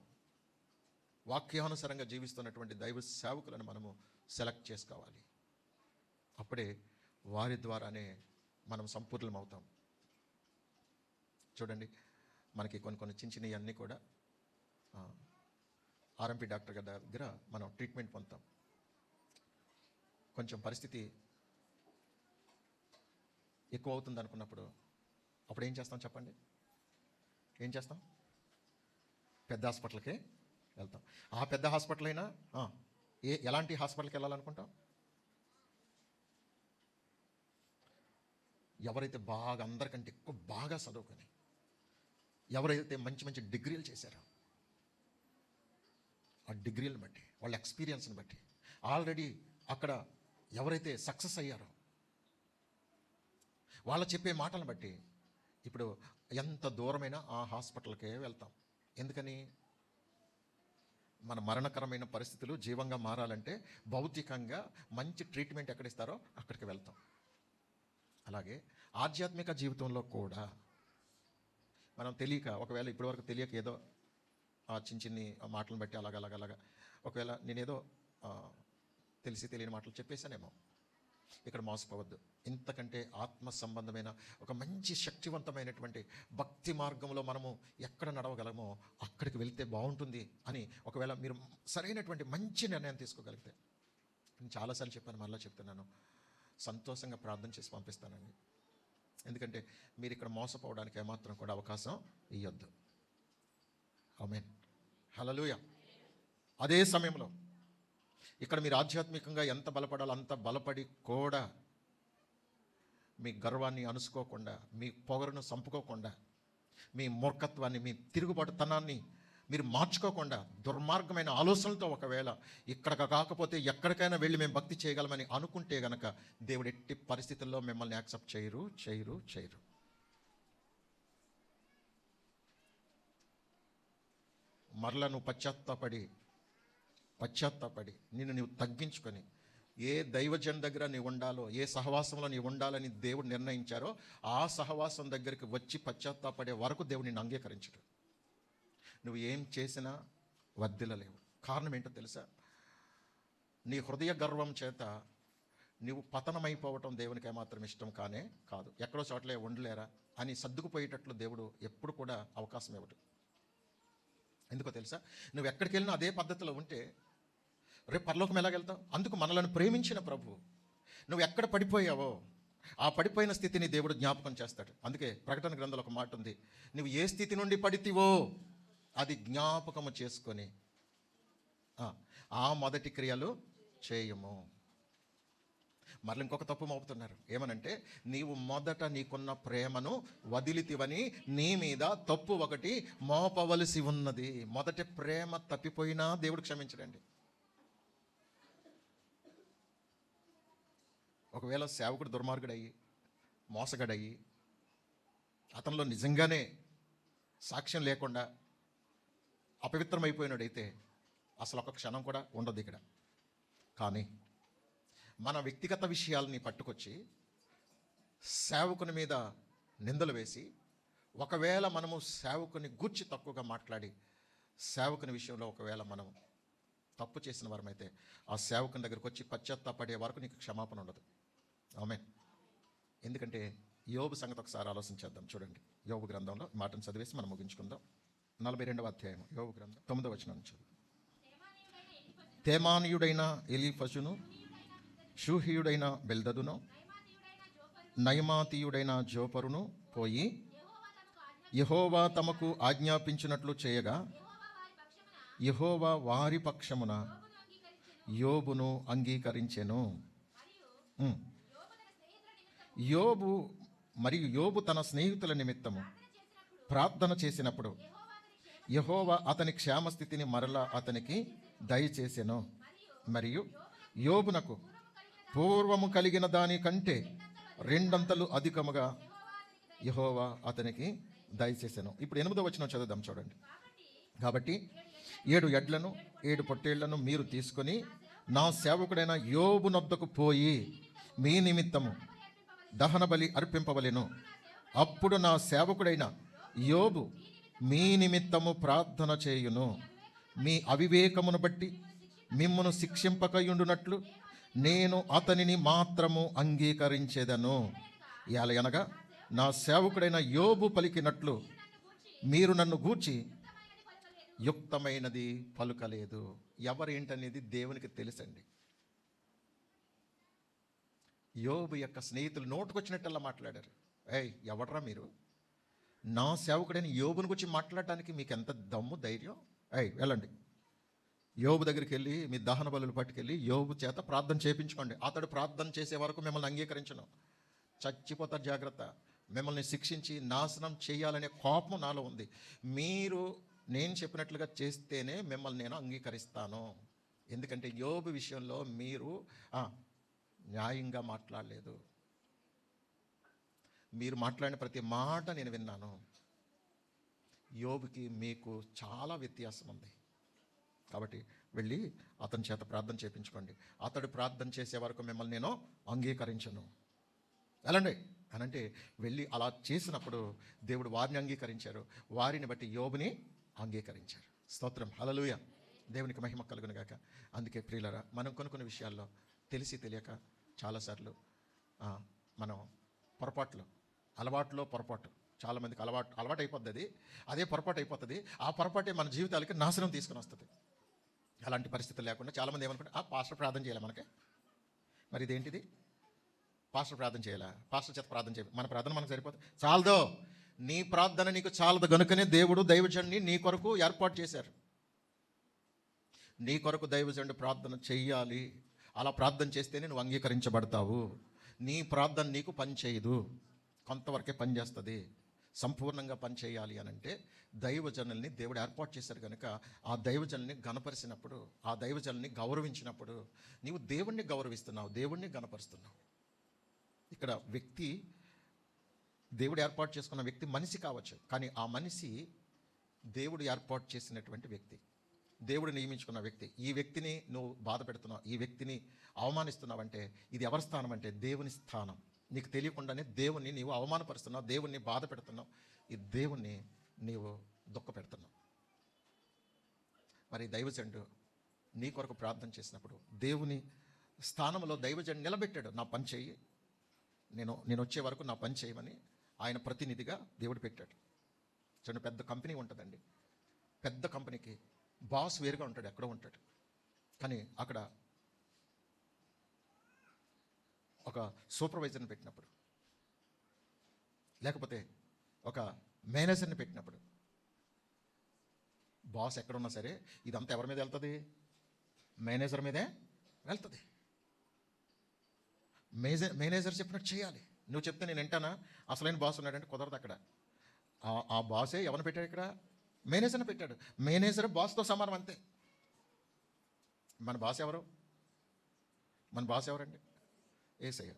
వాక్యానుసారంగా జీవిస్తున్నటువంటి దైవ సేవకులను మనము సెలెక్ట్ చేసుకోవాలి. అప్పుడే వారి ద్వారానే మనం సంపూర్ణమవుతాం. చూడండి, మనకి కొన్ని చిన్నవి అన్నీ కూడా ఆర్ఎంపీ డాక్టర్ గారి దగ్గర మనం ట్రీట్మెంట్ పొందుతాం. కొంచెం పరిస్థితి ఎక్కువ అవుతుంది అనుకున్నప్పుడు అప్పుడు ఏం చేస్తాం చెప్పండి? ఏం చేస్తాం? పెద్ద హాస్పిటల్కే వెళ్తాం. ఆ పెద్ద హాస్పిటల్ అయినా ఎలాంటి హాస్పిటల్కి వెళ్ళాలనుకుంటాం? ఎవరైతే బాగా అందరికంటే ఎక్కువ బాగా చదువుకొని, ఎవరైతే మంచి డిగ్రీలు చేశారో, ఆ డిగ్రీలను బట్టి, వాళ్ళ ఎక్స్పీరియన్స్ని బట్టి, ఆల్రెడీ అక్కడ ఎవరైతే సక్సెస్ అయ్యారో వాళ్ళ చెప్పే మాటలను బట్టి ఇప్పుడు ఎంత దూరమైనా ఆ హాస్పిటల్కే వెళ్తాం. ఎందుకని? మన మరణకరమైన పరిస్థితులు జీవంగా మారాలంటే భౌతికంగా మంచి ట్రీట్మెంట్ ఎక్కడిస్తారో అక్కడికి వెళ్తాం. అలాగే ఆధ్యాత్మిక జీవితంలో కూడా మనం తెలియక, ఒకవేళ ఇప్పటివరకు తెలియక ఏదో చిన్న చిన్ని మాటలను బట్టి అలాగ ఒకవేళ నేనేదో తెలిసి తెలియని మాటలు చెప్పేశానేమో. ఇక్కడ మోసపోవద్దు. ఇంతకంటే ఆత్మ సంబంధమైన ఒక మంచి శక్తివంతమైనటువంటి భక్తి మార్గంలో మనము ఎక్కడ నడవగలమో అక్కడికి వెళ్తే బాగుంటుంది అని ఒకవేళ మీరు సరైనటువంటి మంచి నిర్ణయం తీసుకోగలిగితే, నేను చాలాసార్లు చెప్పాను, మళ్ళీ చెప్తున్నాను, సంతోషంగా ప్రార్థన చేసి పంపిస్తానండి. ఎందుకంటే మీరు ఇక్కడ మోసపోవడానికి ఏమాత్రం కూడా అవకాశం ఇవ్వద్దు. ఆమేన్, హల్లెలూయా. అదే సమయంలో ఇక్కడ మీరు ఆధ్యాత్మికంగా ఎంత బలపడాలో అంత బలపడి కూడా మీ గర్వాన్ని అణుసుకోకుండా, మీ పొగరును సంపుకోకుండా, మీ మూర్ఖత్వాన్ని, మీ తిరుగుబాటుతనాన్ని మీరు మార్చుకోకుండా, దుర్మార్గమైన ఆలోచనలతో ఒకవేళ ఇక్కడికి కాకపోతే ఎక్కడికైనా వెళ్ళి మేము భక్తి చేయగలమని అనుకుంటే గనక దేవుడు ఎట్టి పరిస్థితుల్లో మిమ్మల్ని యాక్సెప్ట్ చేయరు. మరలా నువ్వు పశ్చాత్తాపడి నిన్ను నీవు తగ్గించుకొని ఏ దైవజన్ దగ్గర నీవు ఉండాలో, ఏ సహవాసంలో నీవు ఉండాలని దేవుడు నిర్ణయించారో ఆ సహవాసం దగ్గరికి వచ్చి పశ్చాత్తాపడే వరకు దేవుడు నిన్ను అంగీకరించడు. నువ్వు ఏం చేసినా వర్ధిల్లలేవు. కారణం ఏంటో తెలుసా? నీ హృదయ గర్వం చేత నువ్వు పతనమైపోవటం దేవునికి ఏమాత్రం ఇష్టం కాదు. ఎక్కడో చోట్లే ఉండలేరా అని సర్దుకుపోయేటట్లు దేవుడు ఎప్పుడు కూడా అవకాశం ఇవ్వడు. ఎందుకో తెలుసా? నువ్వు ఎక్కడికి వెళ్ళినా అదే పద్ధతిలో ఉంటే రేపు పరలోకం ఎలాగెళ్తావు? అందుకు మనలను ప్రేమించిన ప్రభు నువ్వు ఎక్కడ పడిపోయావో ఆ పడిపోయిన స్థితిని దేవుడు జ్ఞాపకం చేస్తాడు. అందుకే ప్రకటన గ్రంథంలో ఒక మాట ఉంది, నువ్వు ఏ స్థితి నుండి పడితివో అది జ్ఞాపకము చేసుకొని ఆ మొదటి క్రియలు చేయము. మరల ఇంకొక తప్పు మోపుతున్నారు. ఏమనంటే, నీవు మొదట నీకున్న ప్రేమను వదిలితివని నీ మీద తప్పు ఒకటి మోపవలసి ఉన్నది. మొదటి ప్రేమ తప్పిపోయినా దేవుడు క్షమించడండి. ఒకవేళ సేవకుడు దుర్మార్గుడయ్యి, మోసగాడయ్యి, అతనిలో నిజంగానే సాక్ష్యం లేకుండా అపవిత్రమైపోయినాడైతే అసలు ఒక క్షణం కూడా ఉండదు ఇక్కడ. కానీ మన వ్యక్తిగత విషయాలని పట్టుకొచ్చి సేవకుని మీద నిందలు వేసి, ఒకవేళ మనము సేవకుని గూర్చి తక్కువగా మాట్లాడి సేవకుని విషయంలో ఒకవేళ మనం తప్పు చేసిన వారమైతే ఆ సేవకుని దగ్గరికి వచ్చి పశ్చాత్తాపడే వరకు నీకు క్షమాపణ ఉండదు. ఆమేన్. ఎందుకంటే యోబు సంగతి ఒకసారి ఆలోచించేద్దాం. చూడండి, యోబు గ్రంథంలో మాటను చదివేసి మనం ముగించుకుందాం. 42వ అధ్యాయం యోబు గ్రంథం 9వ వచనం నుంచి. తేమానీయుడైన ఎలీఫజును, షూహీయుడైన బెల్దదును, నయమాతీయుడైన జోపరును పోయి యెహోవా తమకు ఆజ్ఞాపించినట్లు చేయగా యెహోవా వారి పక్షమున యోబును అంగీకరించెను. యోబు తన స్నేహితుల నిమిత్తము ప్రార్థన చేసినప్పుడు యెహోవా అతని క్షేమస్థితిని మరలా అతనికి దయచేసెను. మరియు యోబునకు పూర్వము కలిగిన దానికంటే 2 అంతలు అధికముగా యెహోవా అతనికి దయచేసెను. ఇప్పుడు 8వ వచనం చదువుదాం. చూడండి. కాబట్టి 7 ఎడ్లను 7 పొట్టేళ్లను మీరు తీసుకొని నా సేవకుడైన యోబు నొద్దకు పోయి మీ నిమిత్తము దహన బలి అర్పింపవలెను. అప్పుడు నా సేవకుడైన యోబు మీ నిమిత్తము ప్రార్థన చేయును. మీ అవివేకమును బట్టి మిమ్మును శిక్షింపకయుండునట్లు నేను అతనిని మాత్రము అంగీకరించేదను. ఎలయనగా నా సేవకుడైన యోబు పలికినట్లు మీరు నన్ను గూర్చి యుక్తమైనది పలుకలేదు. ఎవరేంటనేది దేవునికి తెలుసండి. యోబు యొక్క స్నేహితులు నోటుకొచ్చినట్టల్లా మాట్లాడారు. ఎవడ్రా మీరు? నా సేవకుడైన యోబుని గురించి మాట్లాడటానికి మీకు ఎంత దమ్ము, ధైర్యం? వెళ్ళండి, యోబు దగ్గరికి వెళ్ళి మీ దహన బలులు పట్టుకెళ్ళి యోబు చేత ప్రార్థన చేయించుకోండి. అతడు ప్రార్థన చేసే వరకు మిమ్మల్ని అంగీకరించను. చచ్చిపోతారు, జాగ్రత్త. మిమ్మల్ని శిక్షించి నాశనం చేయాలనే కోపం నాలో ఉంది. మీరు నేను చెప్పినట్లుగా చేస్తేనే మిమ్మల్ని నేను అంగీకరిస్తాను. ఎందుకంటే యోబు విషయంలో మీరు న్యాయంగా మాట్లాడలేదు. మీరు మాట్లాడిన ప్రతి మాట నేను విన్నాను. యోబుకి మీకు చాలా వ్యత్యాసం ఉంది. కాబట్టి వెళ్ళి అతని చేత ప్రార్థన చేయించుకోండి. అతడు ప్రార్థన చేసే వరకు మిమ్మల్ని నేను అంగీకరించను. వెళ్ళండి. అనంటే వెళ్ళి అలా చేసినప్పుడు దేవుడు వారిని అంగీకరించారు, వారిని బట్టి యోబుని అంగీకరించారు. స్తోత్రం, హల్లెలూయా. దేవునికి మహిమ కలుగును గాక. అందుకే ప్రియులరా, మనం కొన్ని విషయాల్లో తెలిసి తెలియక చాలాసార్లు మనం పొరపాట్లు, అలవాట్లో పొరపాటు, చాలామందికి అలవాటు అయిపోద్ది. అదే పొరపాటు అయిపోతుంది. ఆ పొరపాటే మన జీవితాలకి నాశనం తీసుకుని వస్తుంది. అలాంటి పరిస్థితులు లేకుండా చాలామంది ఏమనుకుంటే పాస్టర్ ప్రార్థన చేయాలి మనకి. మరి ఇదేంటిది? పాస్టర్ ప్రార్థన చేయాలా? పాస్టర్ చేత ప్రార్థన చేయాలి. మన ప్రార్థన మనకు సరిపోతుంది? చాలదో. నీ ప్రార్థన నీకు చాలదు గనుకనే దేవుడు దైవజనుడిని నీ కొరకు ఏర్పాటు చేశారు. నీ కొరకు దైవజనుడు ప్రార్థన చెయ్యాలి. అలా ప్రార్థన చేస్తేనే నువ్వు అంగీకరించబడతావు. నీ ప్రార్థన నీకు పని చేయదు, కొంతవరకే పని చేస్తుంది. సంపూర్ణంగా పని చేయాలి అని అంటే దైవజనుల్ని దేవుడు ఏర్పాటు చేశారు కనుక ఆ దైవజనుల్ని గణపరిచినప్పుడు, ఆ దైవజనుల్ని గౌరవించినప్పుడు నీవు దేవుణ్ణి గౌరవిస్తున్నావు, దేవుణ్ణి గణపరుస్తున్నావు. ఇక్కడ వ్యక్తి, దేవుడు ఏర్పాటు చేసుకున్న వ్యక్తి మనిషి కావచ్చు, కానీ ఆ మనిషి దేవుడు ఏర్పాటు చేసినటువంటి వ్యక్తి, దేవుడు నియమించుకున్న వ్యక్తి. ఈ వ్యక్తిని నువ్వు బాధ పెడుతున్నావు, ఈ వ్యక్తిని అవమానిస్తున్నావు అంటే ఇది ఎవరి స్థానం అంటే దేవుని స్థానం. నీకు తెలియకుండానే దేవుణ్ణి నీవు అవమానపరుస్తున్నావు, దేవుణ్ణి బాధ పెడుతున్నావు, ఈ దేవుణ్ణి నీవు దుఃఖ పెడుతున్నావు. మరి దైవజనుడు నీ కొరకు ప్రార్థన చేసినప్పుడు దేవుని స్థానంలో దైవజనుడు నిలబెట్టాడు. నా పని చెయ్యి, నేను వచ్చే వరకు నా పని చేయమని ఆయన ప్రతినిధిగా దేవుడు పెట్టాడు. చూడండి, పెద్ద కంపెనీ ఉంటుందండి. పెద్ద కంపెనీకి బాస్ వేరుగా ఉంటాడు, ఎక్కడో ఉంటాడు. కానీ అక్కడ ఒక సూపర్వైజర్ని పెట్టినప్పుడు, లేకపోతే ఒక మేనేజర్ని పెట్టినప్పుడు, బాస్ ఎక్కడున్నా సరే ఇదంతా ఎవరి మీద వెళ్తుంది? మేనేజర్ మీదే వెళ్తుంది. మేనేజర్ చెప్పినట్టు చేయాలి. నువ్వు చెప్తే నేను వింటానా? అసలైన బాస్ ఉన్నాడంటే కుదరదు. అక్కడ ఆ బాసే ఎవరిని పెట్టాడు? ఇక్కడ మేనేజర్ని పెట్టాడు. మేనేజర్ బాస్తో సమానం, అంతే. మన బాస్ ఎవరు? మన బాస్ ఎవరండి? యేసయ్య.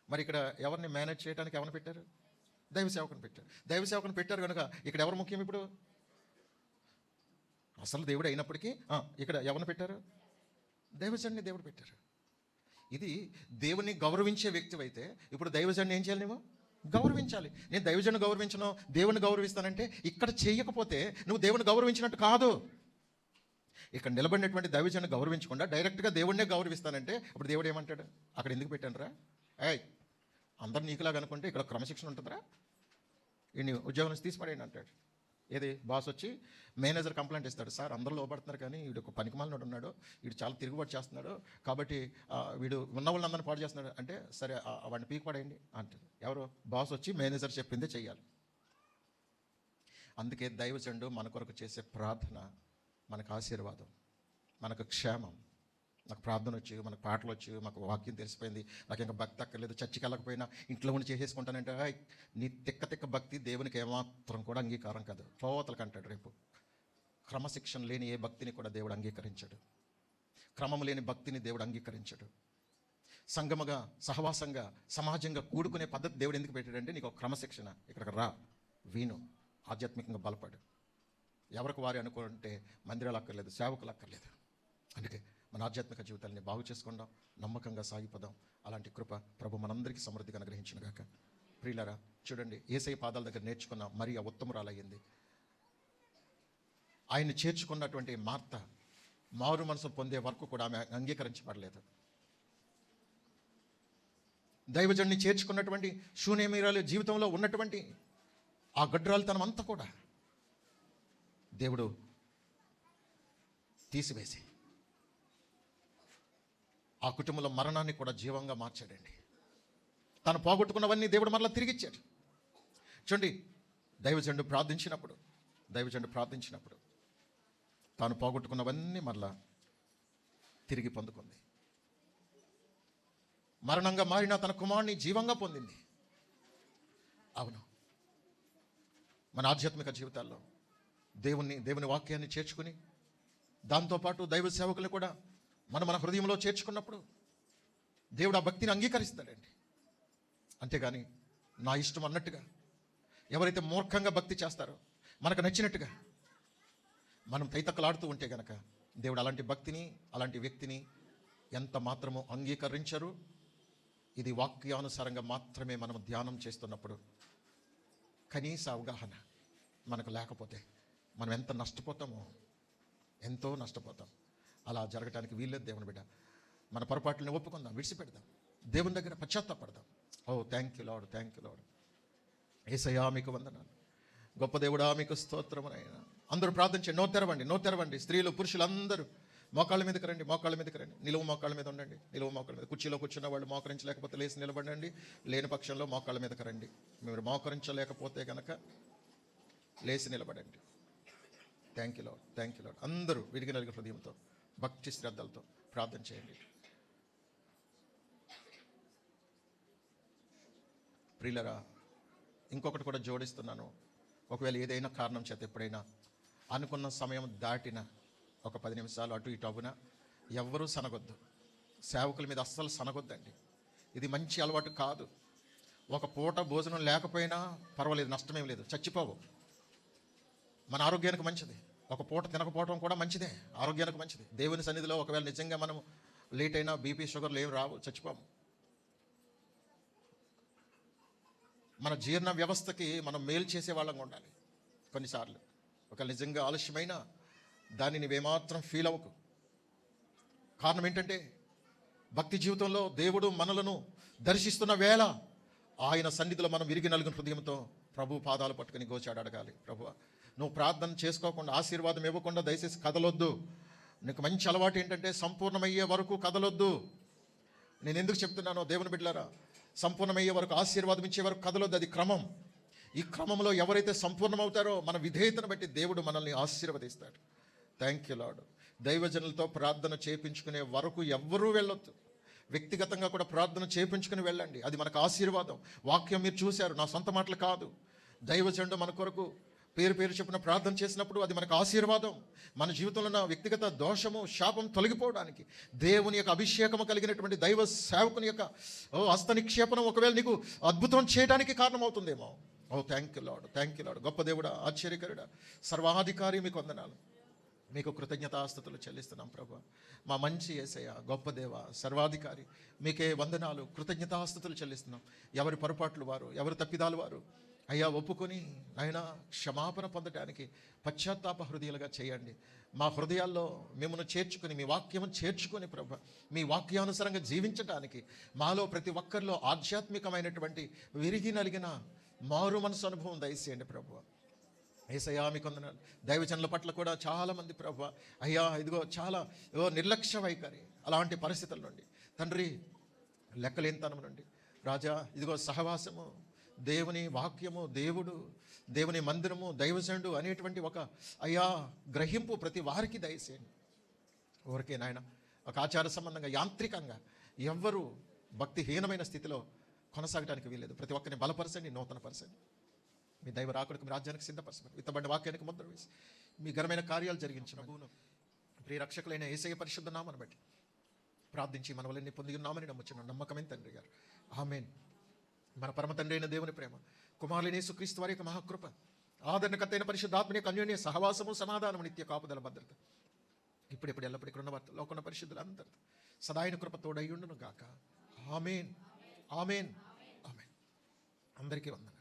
మరి ఇక్కడ ఎవరిని మేనేజ్ చేయడానికి ఎవరిని పెట్టారు? దైవ సేవకుని పెట్టారు. దైవ సేవకుని పెట్టారు కనుక ఇక్కడ ఎవరు ముఖ్యం? ఇప్పుడు అసలు దేవుడు అయినప్పటికీ ఇక్కడ ఎవరిని పెట్టారు? దైవజనుడిని దేవుడు పెట్టారు. ఇది దేవుని గౌరవించే వ్యక్తి అయితే ఇప్పుడు దైవజనుడిని ఏం చేయాలి? నువ్వు గౌరవించాలి. నేను దైవజనుడిని గౌరవించను, దేవుని గౌరవిస్తానంటే ఇక్కడ చేయకపోతే నువ్వు దేవుని గౌరవించినట్టు కాదు. ఇక్కడ నిలబడినటువంటి దైవజనుడిని గౌరవించకుండా డైరెక్ట్గా దేవుడినే గౌరవిస్తానంటే అప్పుడు దేవుడు ఏమంటాడు? అక్కడ ఎందుకు పెట్టానురా? అందరు నీకులాగా అనుకుంటే ఇక్కడ క్రమశిక్షణ ఉంటుందిరా, ఈ ఉద్యోగం నుంచి తీసిపడేయండి అంటాడు. ఏది? బాస్ వచ్చి మేనేజర్ కంప్లైంట్ ఇస్తాడు, సార్ అందరూ లోపడుతున్నారు కానీ వీడు ఒక పనికిమాలినోడు ఉన్నాడు, వీడు చాలా తిరుగుబాటు చేస్తున్నాడు, కాబట్టి వీడు ఉన్న వాళ్ళందరినీ పాడు చేస్తున్నాడు అంటే సరే వాడిని పీకి పడేయండి అంటాడు. ఎవరు? బాస్ వచ్చి మేనేజర్ చెప్పిందే చెయ్యాలి. అందుకే దైవజనుడు మన కొరకు చేసే ప్రార్థన మనకు ఆశీర్వాదం, మనకు క్షేమం. నాకు ప్రార్థన వచ్చు, మనకు పాటలు వచ్చు, మాకు వాక్యం తెలిసిపోయింది, నాకు ఇంకా భక్తి అక్కర్లేదు, చర్చికి వెళ్ళకపోయినా ఇంట్లో ఉండి చేసేసుకుంటానంటే నీ తిక్క భక్తి దేవునికి ఏమాత్రం కూడా అంగీకారం కాదు. పోవతలకు అంటాడు. రేపు క్రమశిక్షణ లేని ఏ భక్తిని కూడా దేవుడు అంగీకరించాడు. క్రమం లేని భక్తిని దేవుడు అంగీకరించాడు. సంగమగా, సహవాసంగా, సమాజంగా కూడుకునే పద్ధతి దేవుడు ఎందుకు పెట్టాడంటే నీకు ఒక క్రమశిక్షణ. ఇక్కడికి రా, వీను, ఆధ్యాత్మికంగా బలపడు. ఎవరికి వారి అనుకుంటే మందిరాలు అక్కర్లేదు, సేవకులు అక్కర్లేదు. అందుకే మన ఆధ్యాత్మిక జీవితాన్ని బాగు చేసుకుందాం, నమ్మకంగా సాగిపోదాం. అలాంటి కృప ప్రభు మనందరికీ సమృద్ధిగా అనుగ్రహించునుగాక. ప్రియులారా, చూడండి, యేసయ్య పాదాల దగ్గర నేర్చుకున్న మరియ ఉత్తమురాలయ్యింది. ఆయన్ని చేర్చుకున్నటువంటి మార్త మారు మనసు పొందే వరకు కూడా ఆమె అంగీకరించబడలేదు. దైవజనుడిని చేర్చుకున్నటువంటి శూన్యమీరాలు జీవితంలో ఉన్నటువంటి ఆ గడ్రాలుతనం అంతా కూడా దేవుడు తీసివేసి ఆ కుటుంబంలో మరణాన్ని కూడా జీవంగా మార్చాడండి. తను పోగొట్టుకున్నవన్నీ దేవుడు మరలా తిరిగిచ్చాడు. చూడండి, దైవజనుడు ప్రార్థించినప్పుడు తాను పోగొట్టుకున్నవన్నీ మరలా తిరిగి పొందుకుంది. మరణంగా మారిన తన కుమారుని జీవంగా పొందింది. అవును, మన ఆధ్యాత్మిక జీవితాల్లో దేవుని వాక్యాన్ని చేర్చుకుని దాంతోపాటు దైవ సేవకులు కూడా మన హృదయంలో చేర్చుకున్నప్పుడు దేవుడు ఆ భక్తిని అంగీకరిస్తాడండి. అంతేగాని నా ఇష్టం అన్నట్టుగా ఎవరైతే మూర్ఖంగా భక్తి చేస్తారో, మనకు నచ్చినట్టుగా మనం తైతక్కలాడుతూ ఉంటే గనక దేవుడు అలాంటి భక్తిని, అలాంటి వ్యక్తిని ఎంత మాత్రమో అంగీకరించరు, ఇది వాక్యానుసారంగా మాత్రమే మనం ధ్యానం చేస్తున్నప్పుడు కనీస అవగాహన మనకు లేకపోతే మనం ఎంత నష్టపోతామో, ఎంతో నష్టపోతాం. అలా జరగటానికి వీల్లేదు దేవుని బిడ్డ. మన పొరపాట్లను ఒప్పుకుందాం, విడిచిపెడదాం, దేవుని దగ్గర పశ్చాత్తాపడదాం. Oh thank you Lord, thank you Lord. యేసయ్యా మీకు వందనాలు, గొప్ప దేవుడా మీకు స్తోత్రమునైనా. అందరూ ప్రార్థన చేయండి. నో తెరవండి. స్త్రీలు పురుషులు అందరూ మోకాళ్ళ మీదకి రండి. నిలువు మోకాళ్ళ మీద ఉండండి. నిలువు మోకాళ్ళ మీద కుర్చీలో కూర్చున్న వాళ్ళు మోకరించలేకపోతే లేచి నిలబడండి. లేని పక్షంలో మోకాళ్ళ మీదకి రండి. మీరు మోకరించలేకపోతే కనుక లేచి నిలబడండి. Thank you lord. అందరూ విరిగి నలిగిన హృదయంతో భక్తి శ్రద్ధలతో ప్రార్థన చేయండి. ప్రియులరా, ఇంకొకటి కూడా జోడిస్తున్నాను. ఒకవేళ ఏదైనా కారణం చేత ఎప్పుడైనా అనుకున్న సమయం దాటిన ఒక 10 నిమిషాలు అటు ఇటు అవునా, ఎవ్వరూ సనగొద్దు. సేవకుల మీద అస్సలు సనగొద్దండి. ఇది మంచి అలవాటు కాదు. ఒక పూట భోజనం లేకపోయినా పర్వాలేదు, నష్టమేం లేదు, చచ్చిపోవు. మన ఆరోగ్యానికి మంచిది. ఒక పూట తినకపోవడం కూడా మంచిదే, ఆరోగ్యానికి మంచిది. దేవుని సన్నిధిలో ఒకవేళ నిజంగా మనం లేట్ అయినా బీపీ షుగర్లు ఏమి రావు, చచ్చిపోము. మన జీర్ణ వ్యవస్థకి మనం మేలు చేసే వాళ్ళంగా ఉండాలి. కొన్నిసార్లు ఒకవేళ నిజంగా ఆలస్యమైన దాన్ని నువ్వేమాత్రం ఫీల్ అవ్వకు. కారణం ఏంటంటే భక్తి జీవితంలో దేవుడు మనలను దర్శిస్తున్న వేళ ఆయన సన్నిధిలో మనం విరిగి నలుగుని హృదయంతో ప్రభు పాదాలు పట్టుకుని గోచాడు అడగాలి. ప్రభువా, నువ్వు ప్రార్థన చేసుకోకుండా, ఆశీర్వాదం ఇవ్వకుండా దయచేసి కదలొద్దు. నీకు మంచి అలవాటు ఏంటంటే సంపూర్ణమయ్యే వరకు కదలొద్దు. నేను ఎందుకు చెప్తున్నానో దేవుని బిడ్డలారా, సంపూర్ణమయ్యే వరకు, ఆశీర్వాదం ఇచ్చే వరకు కదలొద్దు. అది క్రమం. ఈ క్రమంలో ఎవరైతే సంపూర్ణమవుతారో మన విధేయతను బట్టి దేవుడు మనల్ని ఆశీర్వదిస్తాడు. Thank you lord. దైవజనులతో ప్రార్థన చేయించుకునే వరకు ఎవ్వరూ వెళ్ళొద్దు. వ్యక్తిగతంగా కూడా ప్రార్థన చేయించుకుని వెళ్ళండి. అది మనకు ఆశీర్వాదం. వాక్యం మీరు చూశారు, నా సొంత మాటలు కాదు. దైవజనుడు మన కొరకు పేరు చెప్పిన ప్రార్థన చేసినప్పుడు అది మనకు ఆశీర్వాదం. మన జీవితంలో ఉన్న వ్యక్తిగత దోషము, శాపం తొలగిపోవడానికి దేవుని యొక్క అభిషేకము కలిగినటువంటి దైవ సేవకుని యొక్క హస్త నిక్షేపణం ఒకవేళ నీకు అద్భుతం చేయడానికి కారణమవుతుందేమో. Thank you lord. గొప్ప దేవుడా, ఆశ్చర్యకరుడా, సర్వాధికారి మీకు వందనాలు. మీకు కృతజ్ఞతాస్తుతులు చెల్లిస్తున్నాం ప్రభు. మా మంచి యేసయ్య, గొప్ప దేవ, సర్వాధికారి, మీకే వందనాలు, కృతజ్ఞతాస్తుతులు చెల్లిస్తున్నాం. ఎవరి పొరపాట్లు వారు, ఎవరి తప్పిదాలు వారు అయ్యా ఒప్పుకొని ఆయన క్షమాపణ పొందడానికి పశ్చాత్తాప హృదయాలుగా చేయండి. మా హృదయాల్లో మిమ్మల్ని చేర్చుకొని, మీ వాక్యము చేర్చుకొని ప్రభు, మీ వాక్యానుసారంగా జీవించడానికి మాలో ప్రతి ఒక్కరిలో ఆధ్యాత్మికమైనటువంటి విరిగి నలిగిన మారు మనసు అనుభవం దయచేయండి ప్రభు. యేసయ్యా మీకు వందనాలు. దైవజనుల పట్ల కూడా చాలామంది ప్రభు అయ్యా ఇదిగో చాలా నిర్లక్ష్య వైఖరి, అలాంటి పరిస్థితుల నుండి తండ్రి, లెక్కలేనితనం నుండి రాజా, ఇదిగో సహవాసము, దేవుని వాక్యము, దేవుని మందిరము, దైవజనుడు అనేటువంటి ఒక అయ్యా గ్రహింపు ప్రతి వారికి దయచేయండి. ఊరికే నాయన ఒక ఆచార సంబంధంగా, యాంత్రికంగా ఎవ్వరూ భక్తిహీనమైన స్థితిలో కొనసాగడానికి వీలేదు. ప్రతి ఒక్కరిని బలపరచండి, నూతనపరచండి. మీ దైవ రాకడకు, మీ రాజ్యానికి సిద్ధపరచండి. విత్తబడిన వాక్యానికి ముద్ర వేసి మీ ఘనమైన కార్యాలు జరిగించిన ప్రియ రక్షకులైన యేసయ్య పరిశుద్ధ నామమును బట్టి ప్రార్థించి మన వలె పొంది ఉన్నామని నమ్ముచున్నాం. నమ్మకమైన తండ్రి గారు, ఆమేన్. మన పరమ తండ్రి అయిన దేవుని ప్రేమ, కుమారులైన యేసుక్రీస్తు వారి యొక్క మహాకృప, ఆదరణకర్తైన పరిశుద్ధాత్మ యొక్క అన్యోన్య సహవాసము, సమాధానము, నిత్య కాపుదల, భద్రత ఇప్పుడు ఎల్లప్పుడు ఇక్కడ ఉన్న వార్త లోకన్న పరిశుద్ధులు అందరితో సదాయన కృప తోడై ఉండును గాక. ఆమేన్. అందరికీ వందనాలు.